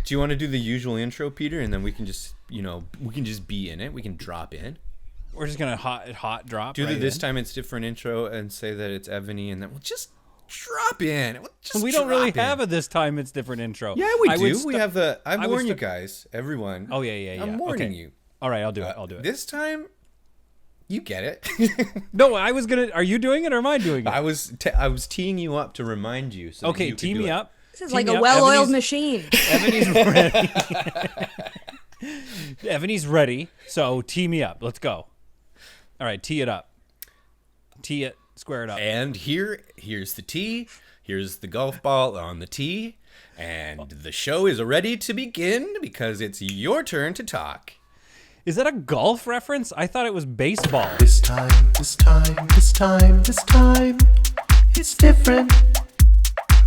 Do you want to do the usual intro, Peter, and then we can just be in it. We can drop in. We're just gonna hot drop. Do this time it's different intro and say that it's Evany, and then we'll just drop in. We don't really have a this time it's different intro. Yeah, we do. We have the. I've warned you guys, everyone. Oh yeah. I'm warning you. All right, I'll do it. This time, you get it. No, I was gonna. Are you doing it or am I doing it? I was teeing you up to remind you. So okay, tee me up. This is like a well-oiled machine. Evany's ready. Evany's ready. So tee me up. Let's go. All right, tee it up. Tee it. Square it up. And here's the tee. Here's the golf ball on the tee. And the show is ready to begin because it's your turn to talk. Is that a golf reference? I thought it was baseball. This time, it's different.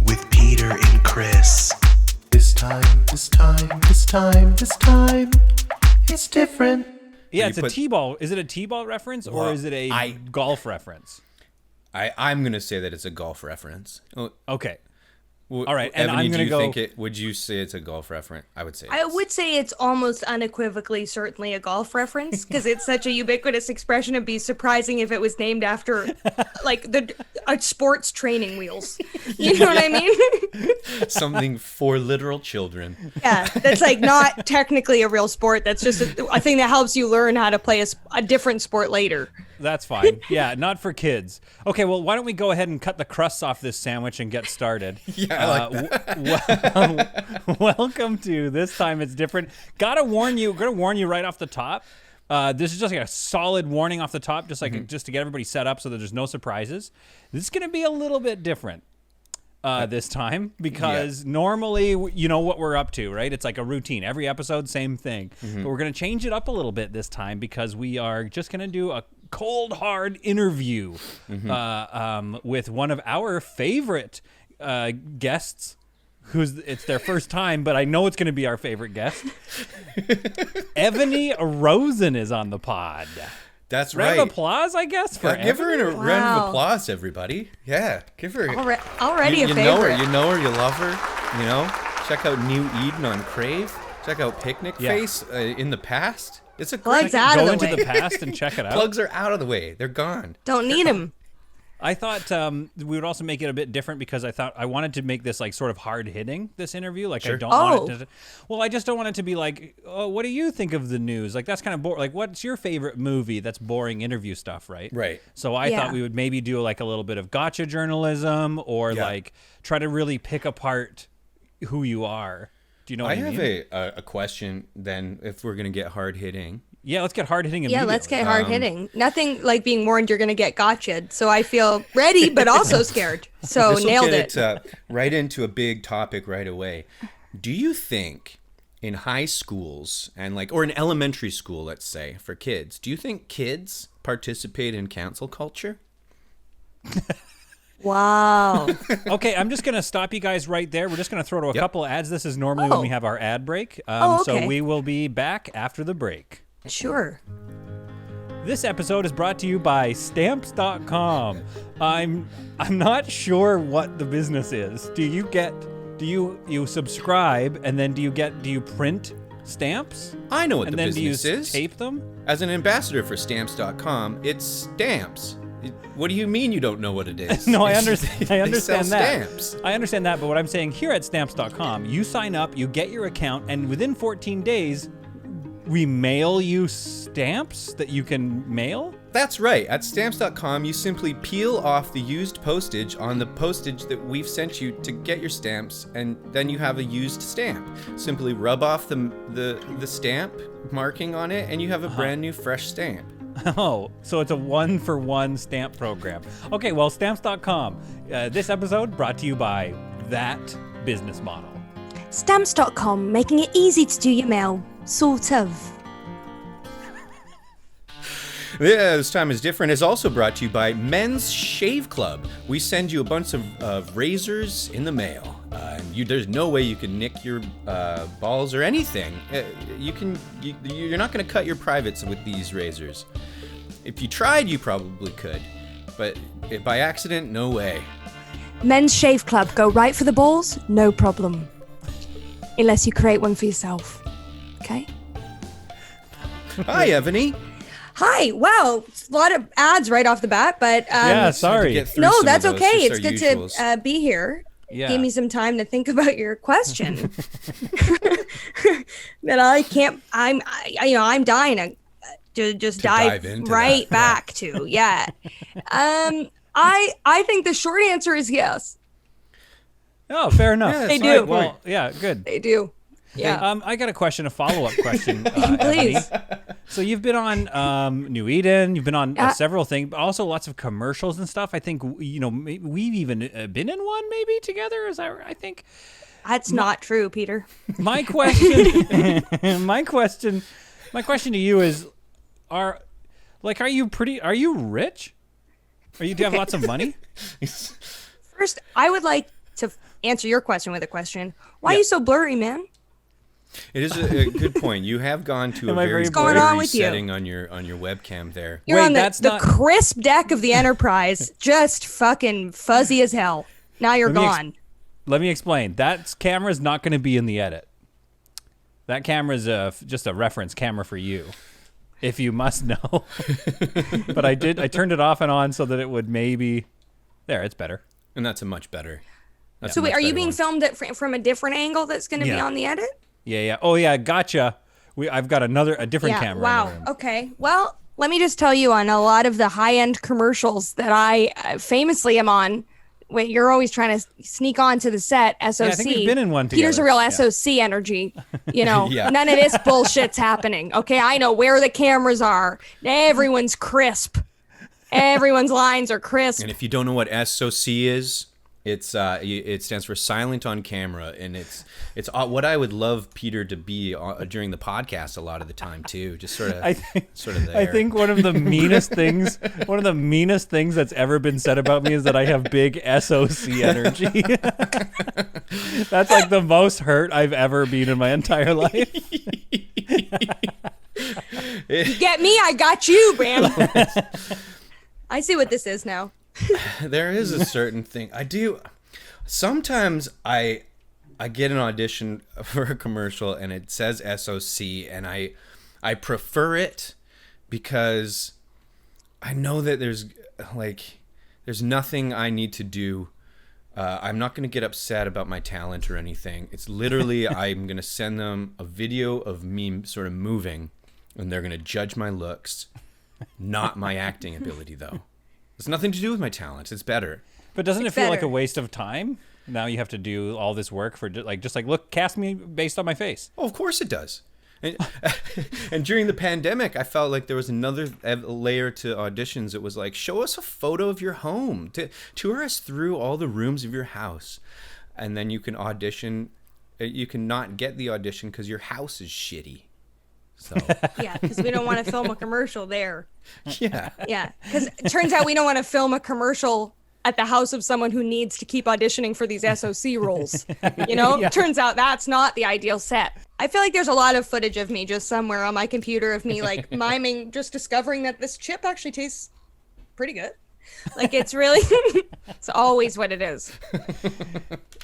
With Peter and Chris. This time, it's different. Yeah, it's a T-ball. Is it a T-ball reference or is it a golf reference? I'm going to say that it's a golf reference. Okay. All right, and Evany, I'm going to go... would you say it's a golf reference? I would say I would say it's almost unequivocally certainly a golf reference because it's such a ubiquitous expression. It'd be surprising if it was named after like sports training wheels. You know what I mean? Something for literal children. Yeah, that's like not technically a real sport. That's just a thing that helps you learn how to play a different sport later. That's fine. Yeah, not for kids. Okay, well, why don't we go ahead and cut the crusts off this sandwich and get started? Yeah, I like that. Welcome to This Time It's Different. Gonna warn you right off the top. This is just like a solid warning off the top, just to get everybody set up so that there's no surprises. This is gonna be a little bit different this time because normally you know what we're up to, right? It's like a routine. Every episode, same thing. But we're gonna change it up a little bit this time because we are just gonna do a cold hard interview with one of our favorite guests it's their first time, but I know it's going to be our favorite guest. Evany Rosen is on the pod. That's right. Round of applause, I guess, for give her a round of applause, everybody. Yeah, give her already a favorite. You know her, you love her. You know, check out New Eden on Crave. Check out Picnicface in the past. It's a Plugs out of the way. Go into the past and check it out. Plugs are out of the way. They're gone. Don't need them. I thought we would also make it a bit different because I wanted to make this like sort of hard hitting this interview. Like sure. I don't want it to. Well, I just don't want it to be like, oh, what do you think of the news? Like that's kind of boring. Like, what's your favorite movie? That's boring interview stuff, right? Right. So I thought we would maybe do like a little bit of gotcha journalism or like try to really pick apart who you are. Do you know what I mean? I have a question then if we're going to get hard hitting. Yeah, let's get hard hitting immediately. Yeah, let's get hard hitting. Nothing like being warned you're going to get gotcha'd. So I feel ready, but also scared. So nailed it. Right into a big topic right away. Do you think in high schools or in elementary school, let's say, for kids, do you think kids participate in cancel culture? Wow. Okay, I'm just going to stop you guys right there. We're just going to throw to a couple ads. This is normally when we have our ad break. Okay. So we will be back after the break. Sure. This episode is brought to you by Stamps.com. I'm not sure what the business is. Do you subscribe and then do you print stamps? I know what the business is. And then do you tape them? As an ambassador for Stamps.com, it's stamps. What do you mean you don't know what it is? No, I understand. I understand that. Stamps. I understand that, but what I'm saying here at Stamps.com, you sign up, you get your account, and within 14 days, we mail you stamps that you can mail? That's right. At Stamps.com, you simply peel off the used postage on the postage that we've sent you to get your stamps, and then you have a used stamp. Simply rub off the stamp marking on it, and you have a brand new fresh stamp. Oh, so it's a one-for-one stamp program. Okay, well, Stamps.com. This episode brought to you by that business model. Stamps.com, making it easy to do your mail. Sort of. Yeah, This Time Is Different is also brought to you by Men's Shave Club. We send you a bunch of razors in the mail. There's no way you can nick your balls or anything. You're not going to cut your privates with these razors. If you tried, you probably could. But by accident, no way. Men's Shave Club, go right for the balls, no problem. unless you create one for yourself. Okay? Hi, Evany. Hi. Wow. A lot of ads right off the bat, but Yeah, sorry. no, that's okay. It's good to be here. Yeah. Give me some time to think about your question. That I'm dying to just dive into right that. back to. Yeah. I think the short answer is yes. Oh, fair enough. Yeah, They that's do. right. Well, yeah, good. They do. Yeah. I got a question, a follow-up question. Please. Evany. So you've been on New Eden, you've been on several things, but also lots of commercials and stuff. I think we've even been in one maybe together. Is that right? I think That's not true, Peter. my question, my question to you is, are you rich? Do you have lots of money? First, I would like to answer your question with a question. Why are you so blurry, man? It is a good point. You have gone to a Am I very very going on blurry with you? setting on your webcam there. You're Wait, on that's the not- crisp deck of the Enterprise, just fucking fuzzy as hell. Now you're gone. Let me explain. That camera's not going to be in the edit. That camera's just a reference camera for you, if you must know. But I turned it off and on so that it would maybe. There, it's better. And that's a much better. That's So a wait, much are you better being one. filmed from a different angle that's going to be Yeah. on the edit? Yeah. Oh yeah, gotcha. I've got a different Yeah. camera. Wow. In the room. Okay. Well, let me just tell you, on a lot of the high-end commercials that I famously am on, when you're always trying to sneak onto the set, SOC. I think we've been in one Peter's a together. real Yeah. SOC energy. You know, Yeah. none of this bullshit's happening. Okay, I know where the cameras are. Everyone's crisp. Everyone's lines are crisp. And if you don't know what SOC is, it stands for silent on camera, and it's what I would love Peter to be during the podcast a lot of the time too. Just sort of I think there. I think one of the meanest things that's ever been said about me is that I have big SOC energy. That's like the most hurt I've ever been in my entire life. You get me? I got you, man. I see what this is now. There is a certain thing I do. Sometimes I get an audition for a commercial and it says SOC, and I prefer it because I know that there's nothing I need to do. I'm not going to get upset about my talent or anything. It's literally I'm going to send them a video of me sort of moving, and they're going to judge my looks, not my acting ability, though. It's nothing to do with my talent. It's better. But doesn't it It's feel like better. a waste of time? Now you have to do all this work for look, cast me based on my face. Oh, of course it does. And, and during the pandemic, I felt like there was another layer to auditions. It was like, show us a photo of your home. Tour us through all the rooms of your house. And then you can audition. You can not get the audition because your house is shitty. So, Yeah, because we don't want to film a commercial there. yeah. Yeah, because it turns out we don't want to film a commercial at the house of someone who needs to keep auditioning for these SOC roles. You know, Yeah. Turns out that's not the ideal set. I feel like there's a lot of footage of me just somewhere on my computer of me like miming, just discovering that this chip actually tastes pretty good. Like it's really, it's always what it is.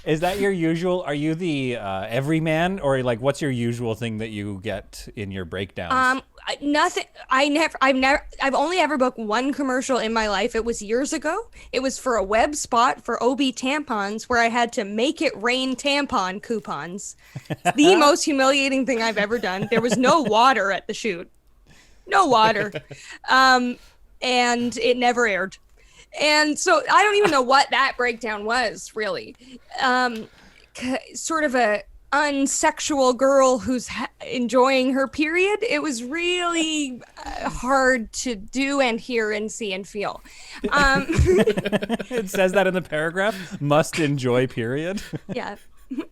Is that your usual? Are you the everyman, or like what's your usual thing that you get in your breakdowns? Nothing. I've only ever booked one commercial in my life. It was years ago. It was for a web spot for OB tampons where I had to make it rain tampon coupons. The most humiliating thing I've ever done. There was no water at the shoot. No water. And it never aired. And so I don't even know what that breakdown was, really. Sort of a unsexual girl who's enjoying her period. It was really hard to do and hear and see and feel. It says that in the paragraph. Must enjoy. Period. Yeah.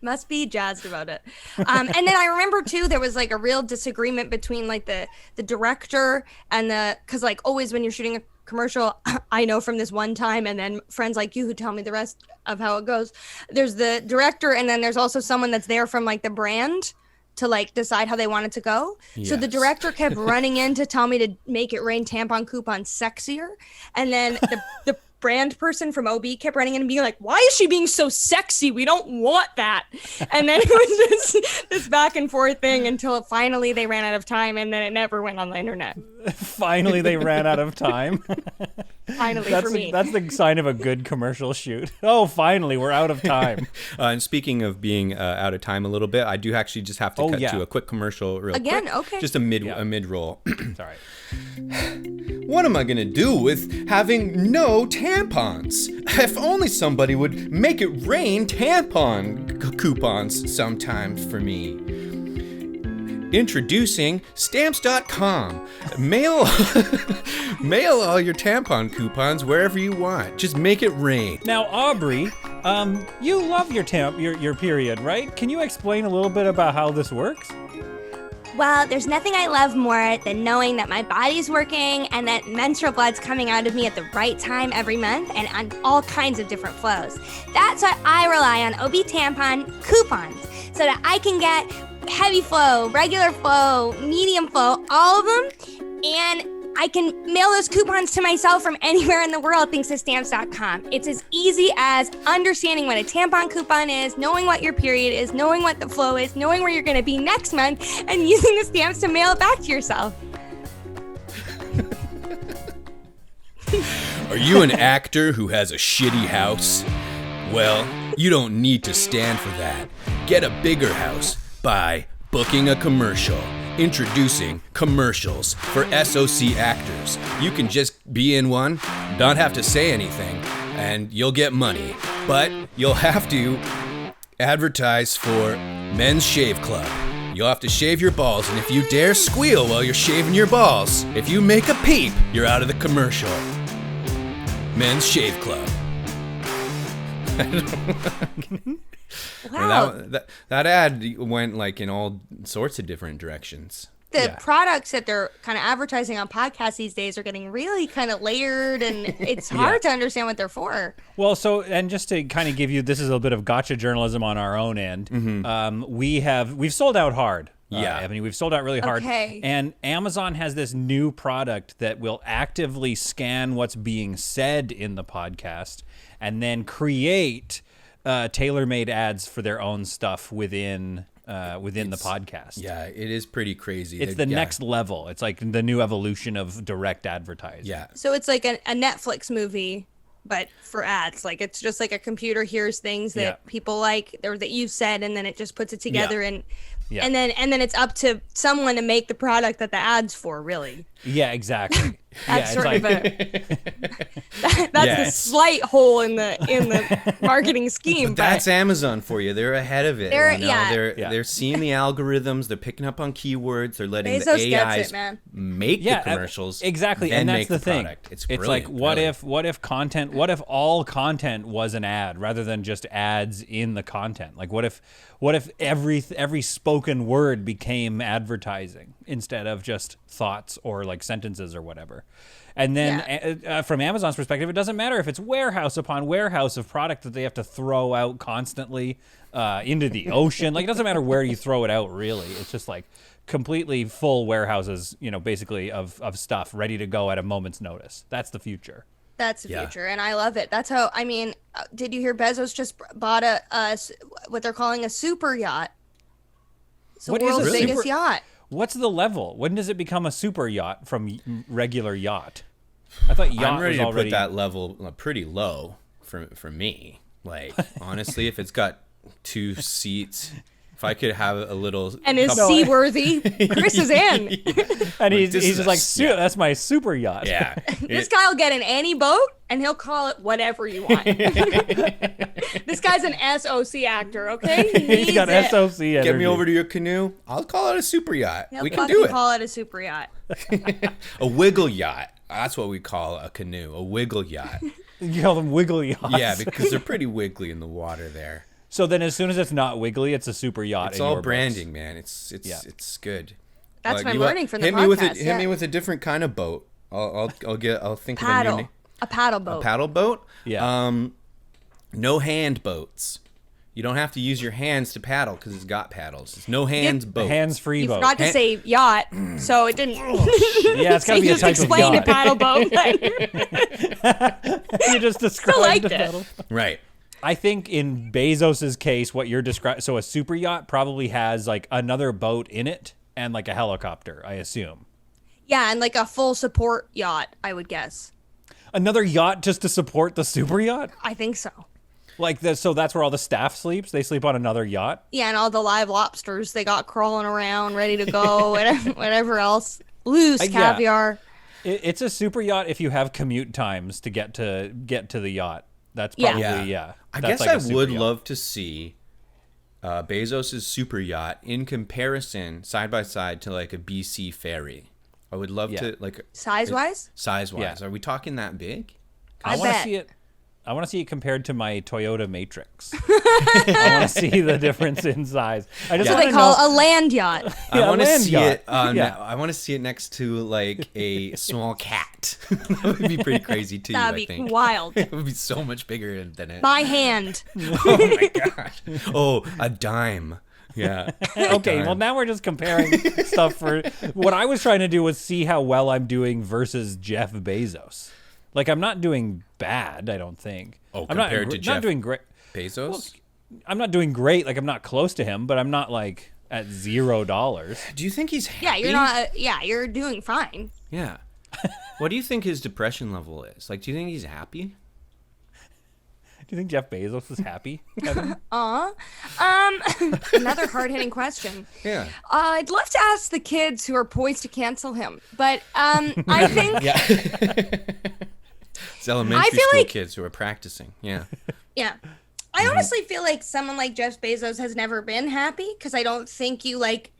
Must be jazzed about it. And then I remember too, there was like a real disagreement between like the director and because like always when you're shooting a commercial, I know from this one time, and then friends like you who tell me the rest of how it goes. There's the director, and then there's also someone that's there from like the brand to like decide how they want it to go. So the Yes. director kept running in to tell me to make it rain tampon coupons sexier, and then the brand person from OB kept running in and being like, why is she being so sexy? We don't want that. And then it was just this back and forth thing until finally they ran out of time, and then it never went on the internet. Finally, they ran out of time. Finally, That's for me. that's the sign of a good commercial shoot. Oh, finally, we're out of time. And speaking of being out of time a little bit, I do actually just have to cut to a quick commercial real Again, quick. okay. Just a mid-roll. It's all right. What am I gonna do with having no tampons? If only somebody would make it rain tampon coupons sometimes for me. Introducing Stamps.com. Mail all your tampon coupons wherever you want. Just make it rain. Now, Aubrey, you love your period, right? Can you explain a little bit about how this works? Well, there's nothing I love more than knowing that my body's working and that menstrual blood's coming out of me at the right time every month and on all kinds of different flows. That's why I rely on OB tampon coupons so that I can get heavy flow, regular flow, medium flow, all of them, and I can mail those coupons to myself from anywhere in the world thanks to Stamps.com. It's as easy as understanding what a tampon coupon is, knowing what your period is, knowing what the flow is, knowing where you're going to be next month, and using the stamps to mail it back to yourself. Are you an actor who has a shitty house? Well, you don't need to stand for that. Get a bigger house by booking a commercial. Introducing commercials for SOC actors. You can just be in one, not have to say anything, and you'll get money. But you'll have to advertise for Men's Shave Club. You'll have to shave your balls, and if you dare squeal while you're shaving your balls, if you make a peep, you're out of the commercial. Men's Shave Club. Wow. That ad went like in all sorts of different directions. The products that they're kind of advertising on podcasts these days are getting really kind of layered, and it's hard to understand what they're for. Well, so, and just to kind of give you, this is a bit of gotcha journalism on our own end. We've sold out hard. Evany, we've sold out really hard. Okay. And Amazon has this new product that will actively scan what's being said in the podcast and then create tailor-made ads for their own stuff within the podcast. Yeah, it is pretty crazy. It's the next level. It's like the new evolution of direct advertising. Yeah. So it's like a Netflix movie, but for ads. Like it's just like a computer hears things that people like or that you said, and then it just puts it together and then it's up to someone to make the product that the ad's for, really. Yeah, exactly. That's sort of the slight hole in the marketing scheme. But that's Amazon for you. They're ahead of it. They're seeing the algorithms. They're picking up on keywords. They're letting Bezos the gets AIs it, man. make the commercials. Exactly, then and that's make the thing. product. It's like brilliant. what if all content was an ad rather than just ads in the content? Like what if every spoken word became advertising instead of just thoughts or like sentences or whatever? And then from Amazon's perspective, it doesn't matter if it's warehouse upon warehouse of product that they have to throw out constantly into the ocean. Like, it doesn't matter where you throw it out, really. It's just like completely full warehouses, basically of stuff ready to go at a moment's notice. That's the future. That's the future, and I love it. That's how, did you hear Bezos just bought what they're calling a super yacht? It's the world's biggest yacht. What's the level? When does it become a super yacht from regular yacht? I thought yacht I'm ready was already... to put that level pretty low for me. Like, honestly, if it's got 2 seats, if I could have a little... And is seaworthy, Chris is in. And he's just like, that's my super yacht. Yeah. This guy will get in any boat, and he'll call it whatever you want. This guy's an SOC actor, okay? He's got SOC energy. Get me over to your canoe. I'll call it a super yacht. He'll we can do it. call it a super yacht. A wiggle yacht. That's what we call a canoe. A wiggle yacht. You call them wiggle yachts. Yeah, because they're pretty wiggly in the water there. So then as soon as it's not wiggly, it's a super yacht. It's all branding, man. It's good. That's my learning from the podcast. Hit me with a different kind of boat. I'll think paddle. of a new name. A paddle boat. A paddle boat? Yeah. No hand boats. You don't have to use your hands to paddle because it's got paddles. It's no hands boat. Hands-free You boat. forgot to say yacht, so it didn't. Yeah, it's got to be a just type of explained a yacht. paddle boat. You just described liked the it. paddle. Right. I think in Bezos's case, what you're describing, so a super yacht probably has like another boat in it and like a helicopter, I assume. Yeah, and like a full support yacht, I would guess. Another yacht just to support the super yacht? I think so. Like this, so that's where all the staff sleeps? They sleep on another yacht? Yeah, and all the live lobsters they got crawling around, ready to go, whatever else. Loose Yeah. caviar. It's a super yacht if you have commute times to get to the yacht. That's Yeah. probably, yeah. I That's guess like I a super would yacht. love to see Bezos' super yacht in comparison, side by side, to like a BC ferry. I would love to, like, Size-wise? size-wise. Yeah. Are we talking that big? I I want to bet. see it. I want to see it compared to my Toyota Matrix. I want to see the difference in size. I just What want they to call know. a land yacht. I Yeah, want to land see yacht. it. Yeah. I want to see it next to like a small cat. That would be pretty crazy too. I That'd be think wild. it would be so much bigger than it. My hand. Oh my gosh! Oh, a dime. Yeah. Okay, well now we're just comparing stuff for what I was trying to do was see how well I'm doing versus Jeff Bezos. Like I'm not doing bad, I don't think. Oh, I'm not, compared to not Jeff doing great. Bezos. I'm not doing great. Like I'm not close to him, but I'm not like at $0. Do you think he's happy? Yeah, you're not. Yeah, you're doing fine. Yeah. What do you think his depression level is? Like, do you think he's happy? Do you think Jeff Bezos is happy, Kevin? Another hard-hitting question. Yeah. I'd love to ask the kids who are poised to cancel him, but I think It's elementary feel school like- kids who are practicing. Yeah. yeah. I honestly feel like someone like Jeff Bezos has never been happy because I don't think you like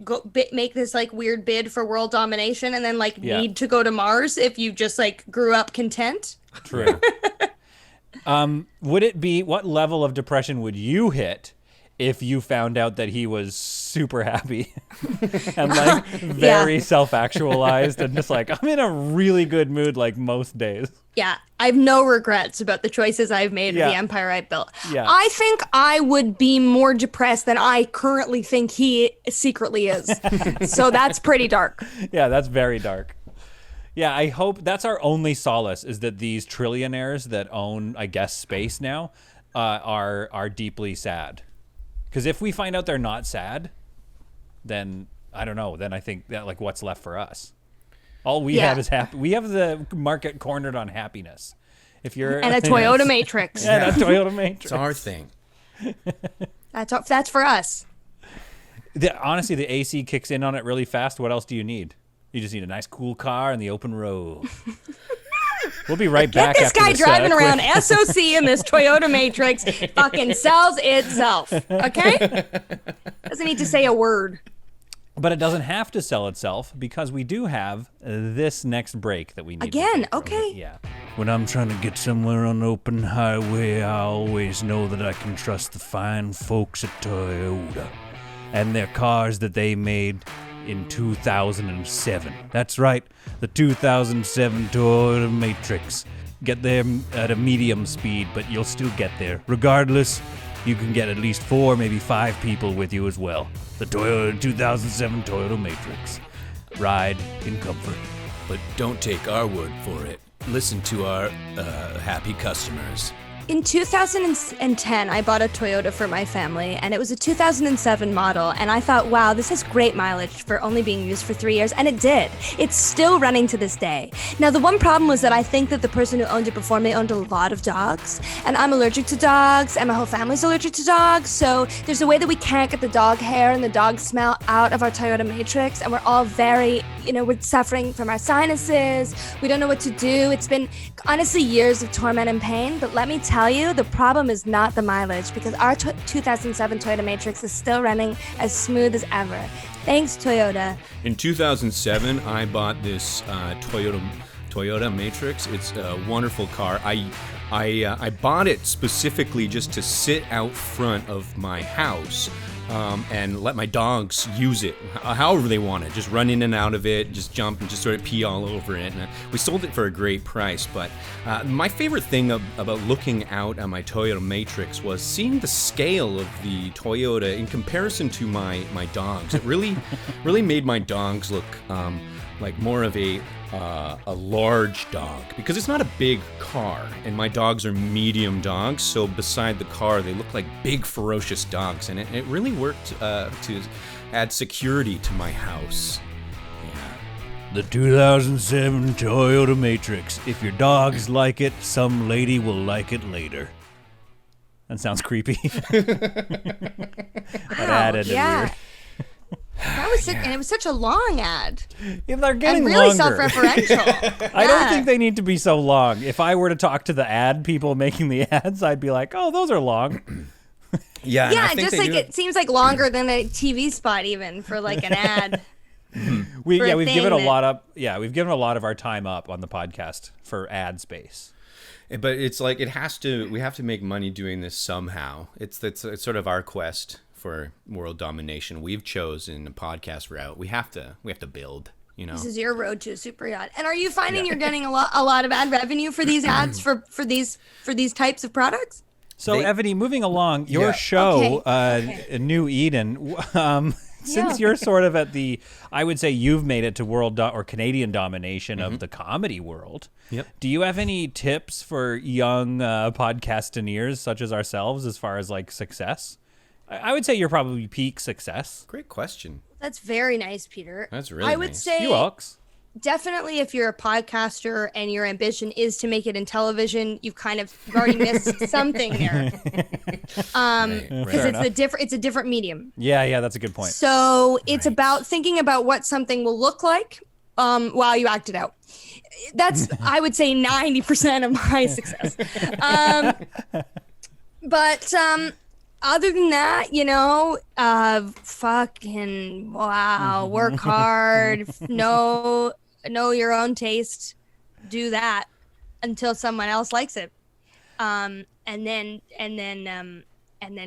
make this like weird bid for world domination and then like Yeah. need to go to Mars if you just like grew up content. True. Would it be, what level of depression would you hit if you found out that he was super happy and like very self-actualized and just like, I'm in a really good mood like most days? Yeah, I have no regrets about the choices I've made Yeah. or the empire I built. Yeah. I think I would be more depressed than I currently think he secretly is. So that's pretty dark. Yeah, that's very dark. Yeah, I hope that's our only solace is that these trillionaires that own, I guess, space now are deeply sad. Because if we find out they're not sad, then I don't know. Then I think that like what's left for us? All we Yeah. have is happy. We have the market cornered on happiness. If you're And a Toyota Matrix. yeah, that Toyota Matrix. It's our thing. That's for us. Honestly, the AC kicks in on it really fast. What else do you need? You just need a nice, cool car and the open road. We'll be right back. This after guy this, driving quick- around SOC in this Toyota Matrix fucking sells itself. Okay? Doesn't need to say a word. But it doesn't have to sell itself because we do have this next break that we need. to Again, take from okay. it. Yeah. When I'm trying to get somewhere on an open highway, I always know that I can trust the fine folks at Toyota and their cars that they made in 2007. That's right, the 2007 Toyota Matrix. Get there at a medium speed, but you'll still get there. Regardless, you can get at least 4, maybe 5 people with you as well. The Toyota 2007 Toyota Matrix. Ride in comfort. But don't take our word for it. Listen to our happy customers. In 2010, I bought a Toyota for my family, and it was a 2007 model, and I thought, wow, this has great mileage for only being used for 3 years, and it did. It's still running to this day. Now, the one problem was that I think that the person who owned it before me owned a lot of dogs, and I'm allergic to dogs, and my whole family's allergic to dogs, so there's a way that we can't get the dog hair and the dog smell out of our Toyota Matrix, and we're all very, we're suffering from our sinuses. We don't know what to do. It's been, honestly, years of torment and pain, but let me tell you, the problem is not the mileage because our 2007 Toyota Matrix is still running as smooth as ever. Thanks, Toyota. In 2007, I bought this Toyota Matrix. It's a wonderful car. I bought it specifically just to sit out front of my house and let my dogs use it however they want it. Just run in and out of it, just jump and just sort of pee all over it. And we sold it for a great price. But my favorite thing about looking out at my Toyota Matrix was seeing the scale of the Toyota in comparison to my dogs. It really made my dogs look like more of a large dog, because it's not a big car, and my dogs are medium dogs, so beside the car they look like big ferocious dogs, and it really worked to add security to my house. The 2007 Toyota Matrix. If your dogs like it, some lady will like it later. That sounds creepy. That ad ended weird. That was sick, and it was such a long ad. Yeah, they're getting and really longer. self-referential. I don't think they need to be so long. If I were to talk to the ad people making the ads, I'd be like, "Oh, those are long." Yeah, and I Yeah, think just they like do it seems like longer than a TV spot even for like an ad. We've for a given thing a lot up. Yeah, we've given a lot of our time up on the podcast for ad space. But it's like we have to make money doing this somehow. It's sort of our quest for world domination. We've chosen a podcast route. We have to build, you know. This is your road to a super yacht. And are you finding you're getting a lot of ad revenue for these ads for these types of products? So, Evany, moving along, your show, New Eden, since you're sort of at the, I would say you've made it to world or Canadian domination of the comedy world. Yep. Do you have any tips for young podcastaneers such as ourselves as far as like success? I would say you're probably peak success. Great question. That's very nice, Peter. That's really I would nice. say You Alex. definitely if you're a podcaster and your ambition is to make it in television, you've already missed something there. Because it's a different medium. Yeah, that's a good point. So it's about thinking about what something will look like while you act it out. That's, I would say, 90% of my success. But other than that, work hard, know your own taste, do that until someone else likes it, and then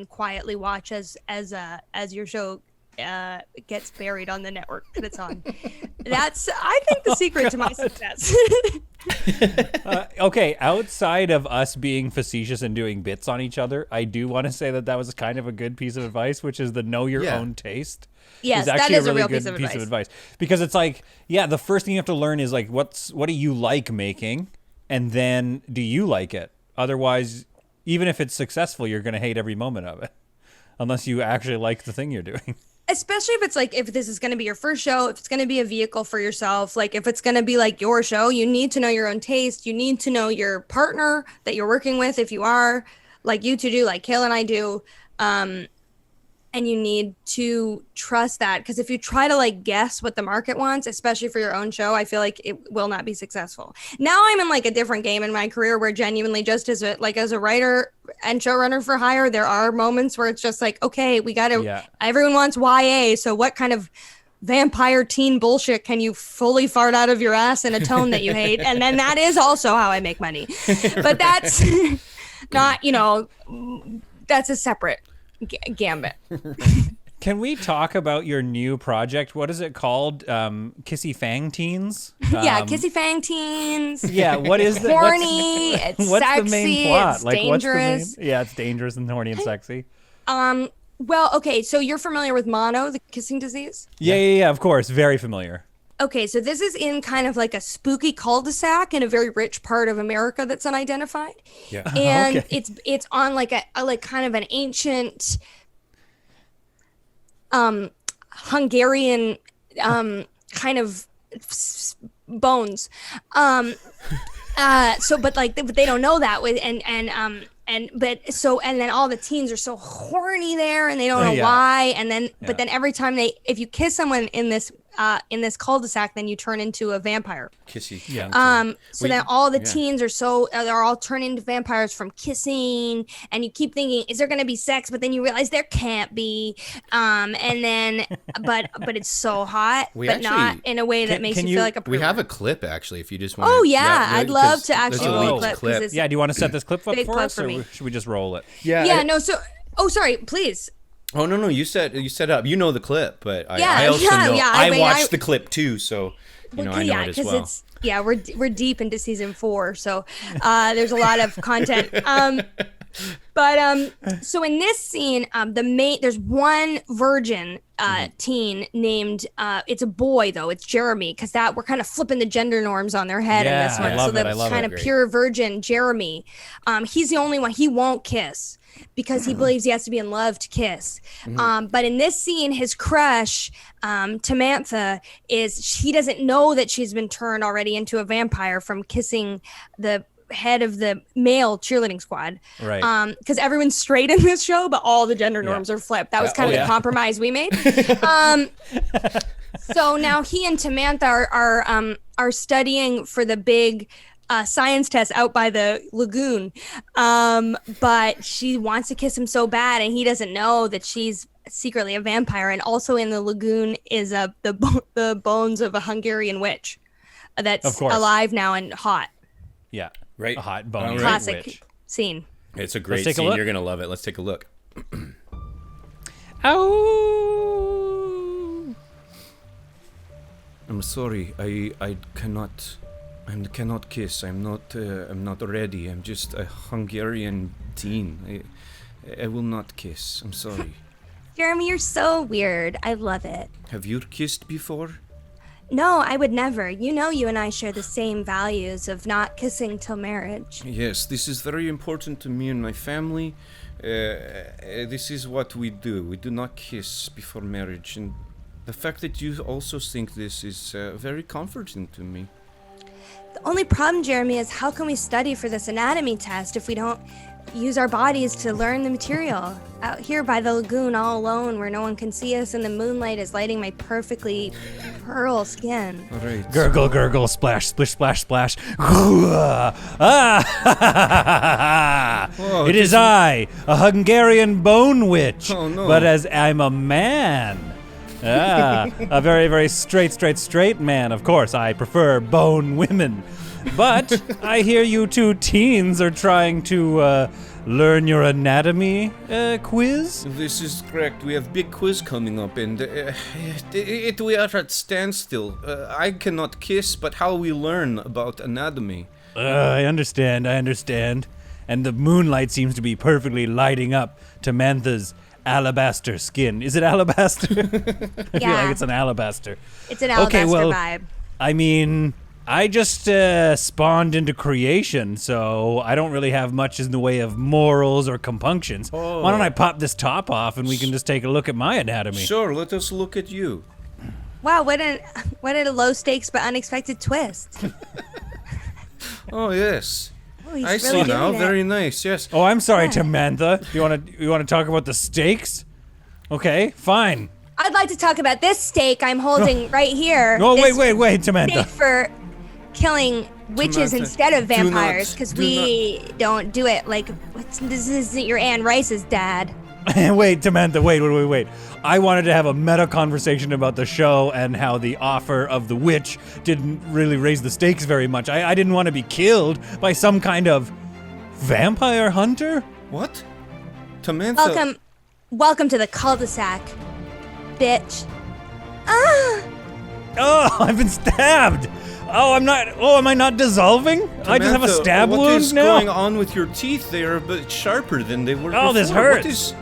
quietly watch as your show gets buried on the network that it's on. That's, I think, the secret to my success. Okay, outside of us being facetious and doing bits on each other, I do want to say that was kind of a good piece of advice, which is the know your own taste. Yes, actually that is a really real good piece of advice. Because it's like, the first thing you have to learn is like, what do you like making, and then do you like it? Otherwise, even if it's successful, you're going to hate every moment of it, unless you actually like the thing you're doing. Especially if it's like, if this is going to be your first show, if it's going to be a vehicle for yourself, like if it's going to be like your show, you need to know your own taste. You need to know your partner that you're working with, if you are, like you two do, like Kale and I do. And you need to trust that, because if you try to like guess what the market wants, especially for your own show, I feel like it will not be successful. Now I'm in like a different game in my career where genuinely just as a writer and showrunner for hire, there are moments where it's just like, okay, we got to, everyone wants YA. So what kind of vampire teen bullshit can you fully fart out of your ass in a tone that you hate? And then that is also how I make money. But that's not, that's a separate gambit. Can we talk about your new project? What is it called? Kissy Fang Teens? Kissy Fang Teens. Yeah, what is the horny? It's what's sexy. The main plot? It's like, dangerous. It's dangerous and horny and sexy. Well, okay, so you're familiar with mono, the kissing disease? Yeah, of course, very familiar. Okay, so this is in kind of like a spooky cul-de-sac in a very rich part of America that's unidentified. Yeah. And it's on like a kind of an ancient Hungarian kind of bones. But they don't know that with and then all the teens are so horny there and they don't know why, and then but then every time if you kiss someone in this cul-de-sac, then you turn into a vampire. Kissy. Then all the teens they're all turning into vampires from kissing, and you keep thinking, is there going to be sex? But then you realize there can't be. And then, but it's so hot, not in a way that makes you feel like a pervert. We have a clip actually, if you just want. Oh yeah, I'd love to actually roll a clip. Do you want to set this clip up for us, or me. should we just roll it? So. Oh, sorry. Please. Oh no, you set up. You know the clip, but Yeah, I also yeah, know. yeah, I mean, watched the clip too, so I know it as well. We're deep into season 4, so there's a lot of content. So in this scene, there's one virgin teen named it's a boy though, it's Jeremy, because we're kind of flipping the gender norms on their head in this one. I love so it. I love kind it. of pure virgin Jeremy, he's the only one he won't kiss because he believes he has to be in love to kiss. But in this scene, his crush, Tamantha, he doesn't know that she's been turned already into a vampire from kissing the head of the male cheerleading squad. Right. Because everyone's straight in this show, but all the gender norms are flipped. That was kind of the compromise we made. So now he and Tamantha are studying for the big science test out by the lagoon, but she wants to kiss him so bad, and he doesn't know that she's secretly a vampire. And also in the lagoon is the bones of a Hungarian witch that's alive now and hot. Yeah, right. A hot bone Classic witch. scene. It's a great take a scene. look. You're gonna love it. Let's take a look. Ow! I'm sorry. I cannot kiss. I'm not ready. I'm just a Hungarian teen. I will not kiss. I'm sorry. Jeremy, you're so weird. I love it. Have you kissed before? No, I would never. You know, you and I share the same values of not kissing till marriage. Yes, this is very important to me and my family. This is what we do. We do not kiss before marriage, and the fact that you also think this is very comforting to me. The only problem, Jeremy, is how can we study for this anatomy test if we don't use our bodies to learn the material? Out here by the lagoon all alone where no one can see us and the moonlight is lighting my perfectly pearl skin. All right. Gurgle, gurgle, splash, splish, splash, splash. It is I, a Hungarian bone witch. Oh, no. But as I'm a man. A very, very straight man. Of course, I prefer bone women. But I hear you two teens are trying to learn your anatomy quiz. This is correct. We have big quiz coming up, and we are at standstill. I cannot kiss, but how we learn about anatomy? I understand. And the moonlight seems to be perfectly lighting up Tamantha's alabaster skin. Is it alabaster? I feel like it's an alabaster. It's an alabaster vibe. I mean, I just spawned into creation, so I don't really have much in the way of morals or compunctions. Oh. Why don't I pop this top off and we can just take a look at my anatomy? Sure, let us look at you. Wow, what a low stakes but unexpected twist. Oh, yes. Oh, he's I really see now. doing it. Very nice, yes. Oh, I'm sorry, Tamantha. You want to talk about the stakes? Okay, fine. I'd like to talk about this steak I'm holding right here. No, This wait, Tamantha. steak for killing witches Samantha, instead of do not- vampires, because do we don't do it like this isn't your Anne Rice's dad. Wait, Tamantha, wait. I wanted to have a meta conversation about the show and how the offer of the witch didn't really raise the stakes very much. I didn't want to be killed by some kind of vampire hunter. What? Tamantha. Welcome to the cul-de-sac, bitch. Oh, I've been stabbed. Am I not dissolving? I just have a Samantha, stab what wound is now? going on with your teeth? They are a bit sharper than they were before. This What hurts. is...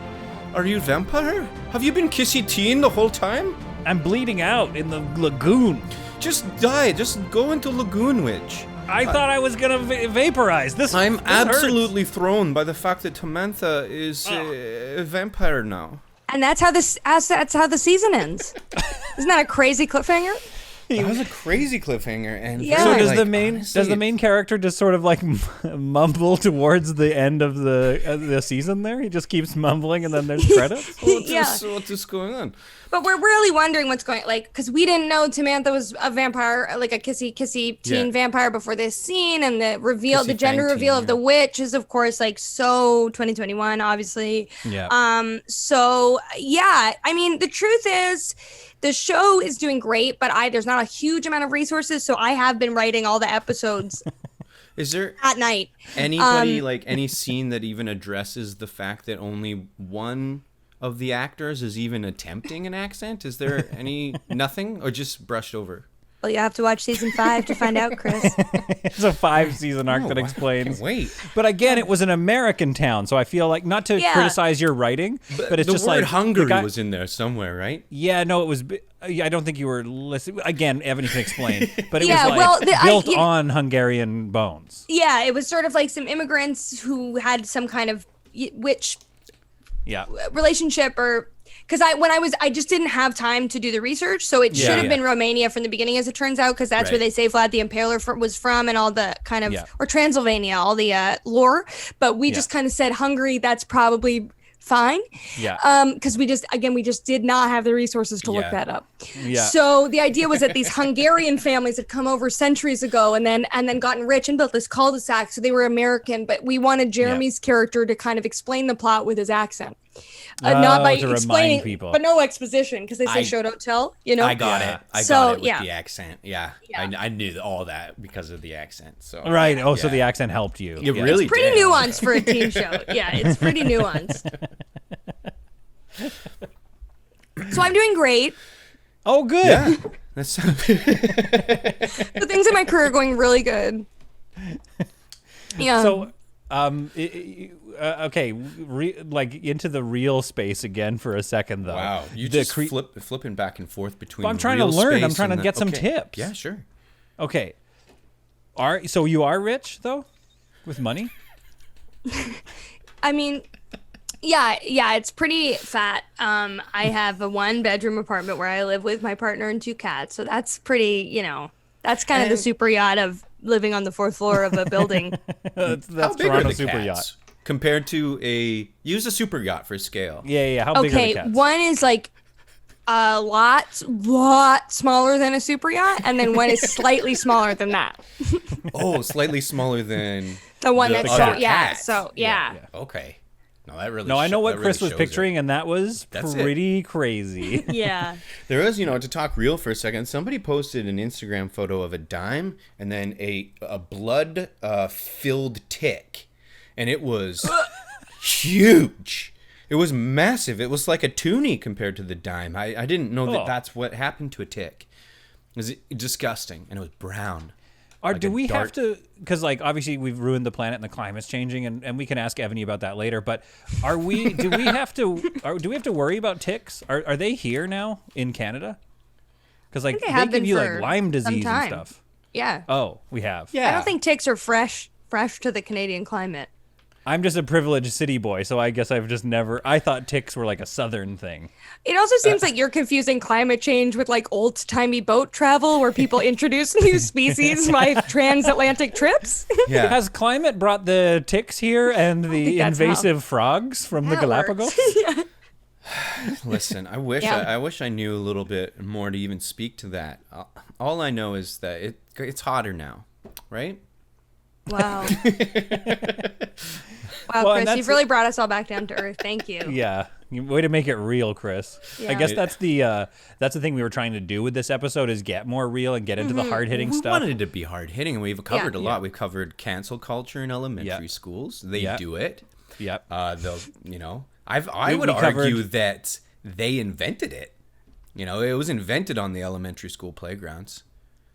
Are you a vampire? Have you been Kissy Teen the whole time? I'm bleeding out in the lagoon. Just die. Just go into Lagoon Witch. I thought I was gonna vaporize. I'm this absolutely thrown by the fact that Tamantha is a vampire now. And that's how the season ends. Isn't that a crazy cliffhanger? That was a crazy cliffhanger. And Yeah. So very, does like, the main honestly, does the main character just sort of like mumble towards the end of the season? There, he just keeps mumbling, and then there's credits. What is going on? But we're really wondering what's going, like, because we didn't know Tamantha was a vampire, like a kissy teen vampire before this scene, and the reveal, Kissy the gender Fang reveal Teen, of the witch is, of course, like so 2021, obviously. Yeah. So yeah, I mean, the truth is, the show is doing great, but there's not a huge amount of resources, so I have been writing all the episodes Is there at night. anybody like any scene that even addresses the fact that only one of the actors is even attempting an accent? Is there any nothing, or just brushed over? Well, you have to watch season 5 to find out, Chris. It's a 5-season arc that I explains. can't wait. But again, it was an American town, so I feel like, not to criticize your writing, but it's the just word like Hungary was in there somewhere, right? Yeah, no, it was. I don't think you were listening. Again, Evany can explain, but it Yeah, was like well, built on Hungarian bones. Yeah, it was sort of like some immigrants who had some kind of witch Yeah. relationship, or because I just didn't have time to do the research, so it should have been Romania from the beginning, as it turns out, because that's where they say Vlad the Impaler was from, and all the kind of or Transylvania, all the lore. But we just kind of said Hungary. That's probably fine. Yeah. Because we just did not have the resources to look that up. Yeah. So the idea was that these Hungarian families had come over centuries ago and then gotten rich and built this cul-de-sac. So they were American, but we wanted Jeremy's character to kind of explain the plot with his accent. Not by to remind explaining, people. but no exposition, because they say show don't tell. You know. I got it. I So, got it with yeah. the accent. Yeah. I knew all that because of the accent. So Right. Oh, so the accent helped you. It really Pretty did. nuanced for a teen show. Yeah, it's pretty nuanced. So I'm doing great. Oh, good. Yeah. That's The things in my career are going really good. Yeah. So, okay, like into the real space again for a second, though. wow. You The just flipping back and forth between. Well, I'm trying to real learn. I'm space trying to and get some okay. tips. Yeah, sure. Okay. So you are rich though, with money? I mean, yeah, it's pretty fat. I have a 1-bedroom apartment where I live with my partner and 2 cats. So that's pretty, that's kind of the super yacht of living on the 4th floor of a building. That's How big Toronto are the super cats yacht. compared to use a super yacht for scale? Yeah. How big are the Okay, cats? one is like a lot smaller than a super yacht, and then one is slightly smaller than that. Oh, slightly smaller than The one the that's other so cat. So yeah. Okay. No, that really. No, I know what that Chris really was shows picturing, and that was That's it. pretty crazy. Yeah. There was, to talk real for a second. Somebody posted an Instagram photo of a dime and then a blood filled tick, and it was huge. It was massive. It was like a toonie compared to the dime. I didn't know that that's what happened to a tick. It was disgusting, and it was brown. Do a we have dart. to? Because obviously we've ruined the planet and the climate's changing, and we can ask Evany about that later. But do we have to worry about ticks? Are they here now in Canada? Because they they have give been you for like Lyme some disease and time. stuff. Yeah. Oh, we have. Yeah. I don't think ticks are fresh to the Canadian climate. I'm just a privileged city boy, so I guess I've just never. I thought ticks were like a southern thing. It also seems like you're confusing climate change with like old-timey boat travel where people introduce new species by transatlantic trips. Yeah. Has climate brought the ticks here and the that's invasive frogs from the that Galapagos? works. Listen, I wish I wish I knew a little bit more to even speak to that. All I know is that it's hotter now, right? Wow. Wow, Well, and Chris, that's you've really brought us all back down to earth. Thank you. Yeah, way to make it real, Chris. I Yeah. guess that's the thing we were trying to do with this episode is get more real and get into the hard hitting We stuff. wanted it to be hard hitting, and we've covered a lot. Yeah. We've covered cancel culture in elementary Yeah. schools. They Yeah. do it. Yep. They'll, I would we argue covered- that they invented it. It was invented on the elementary school playgrounds.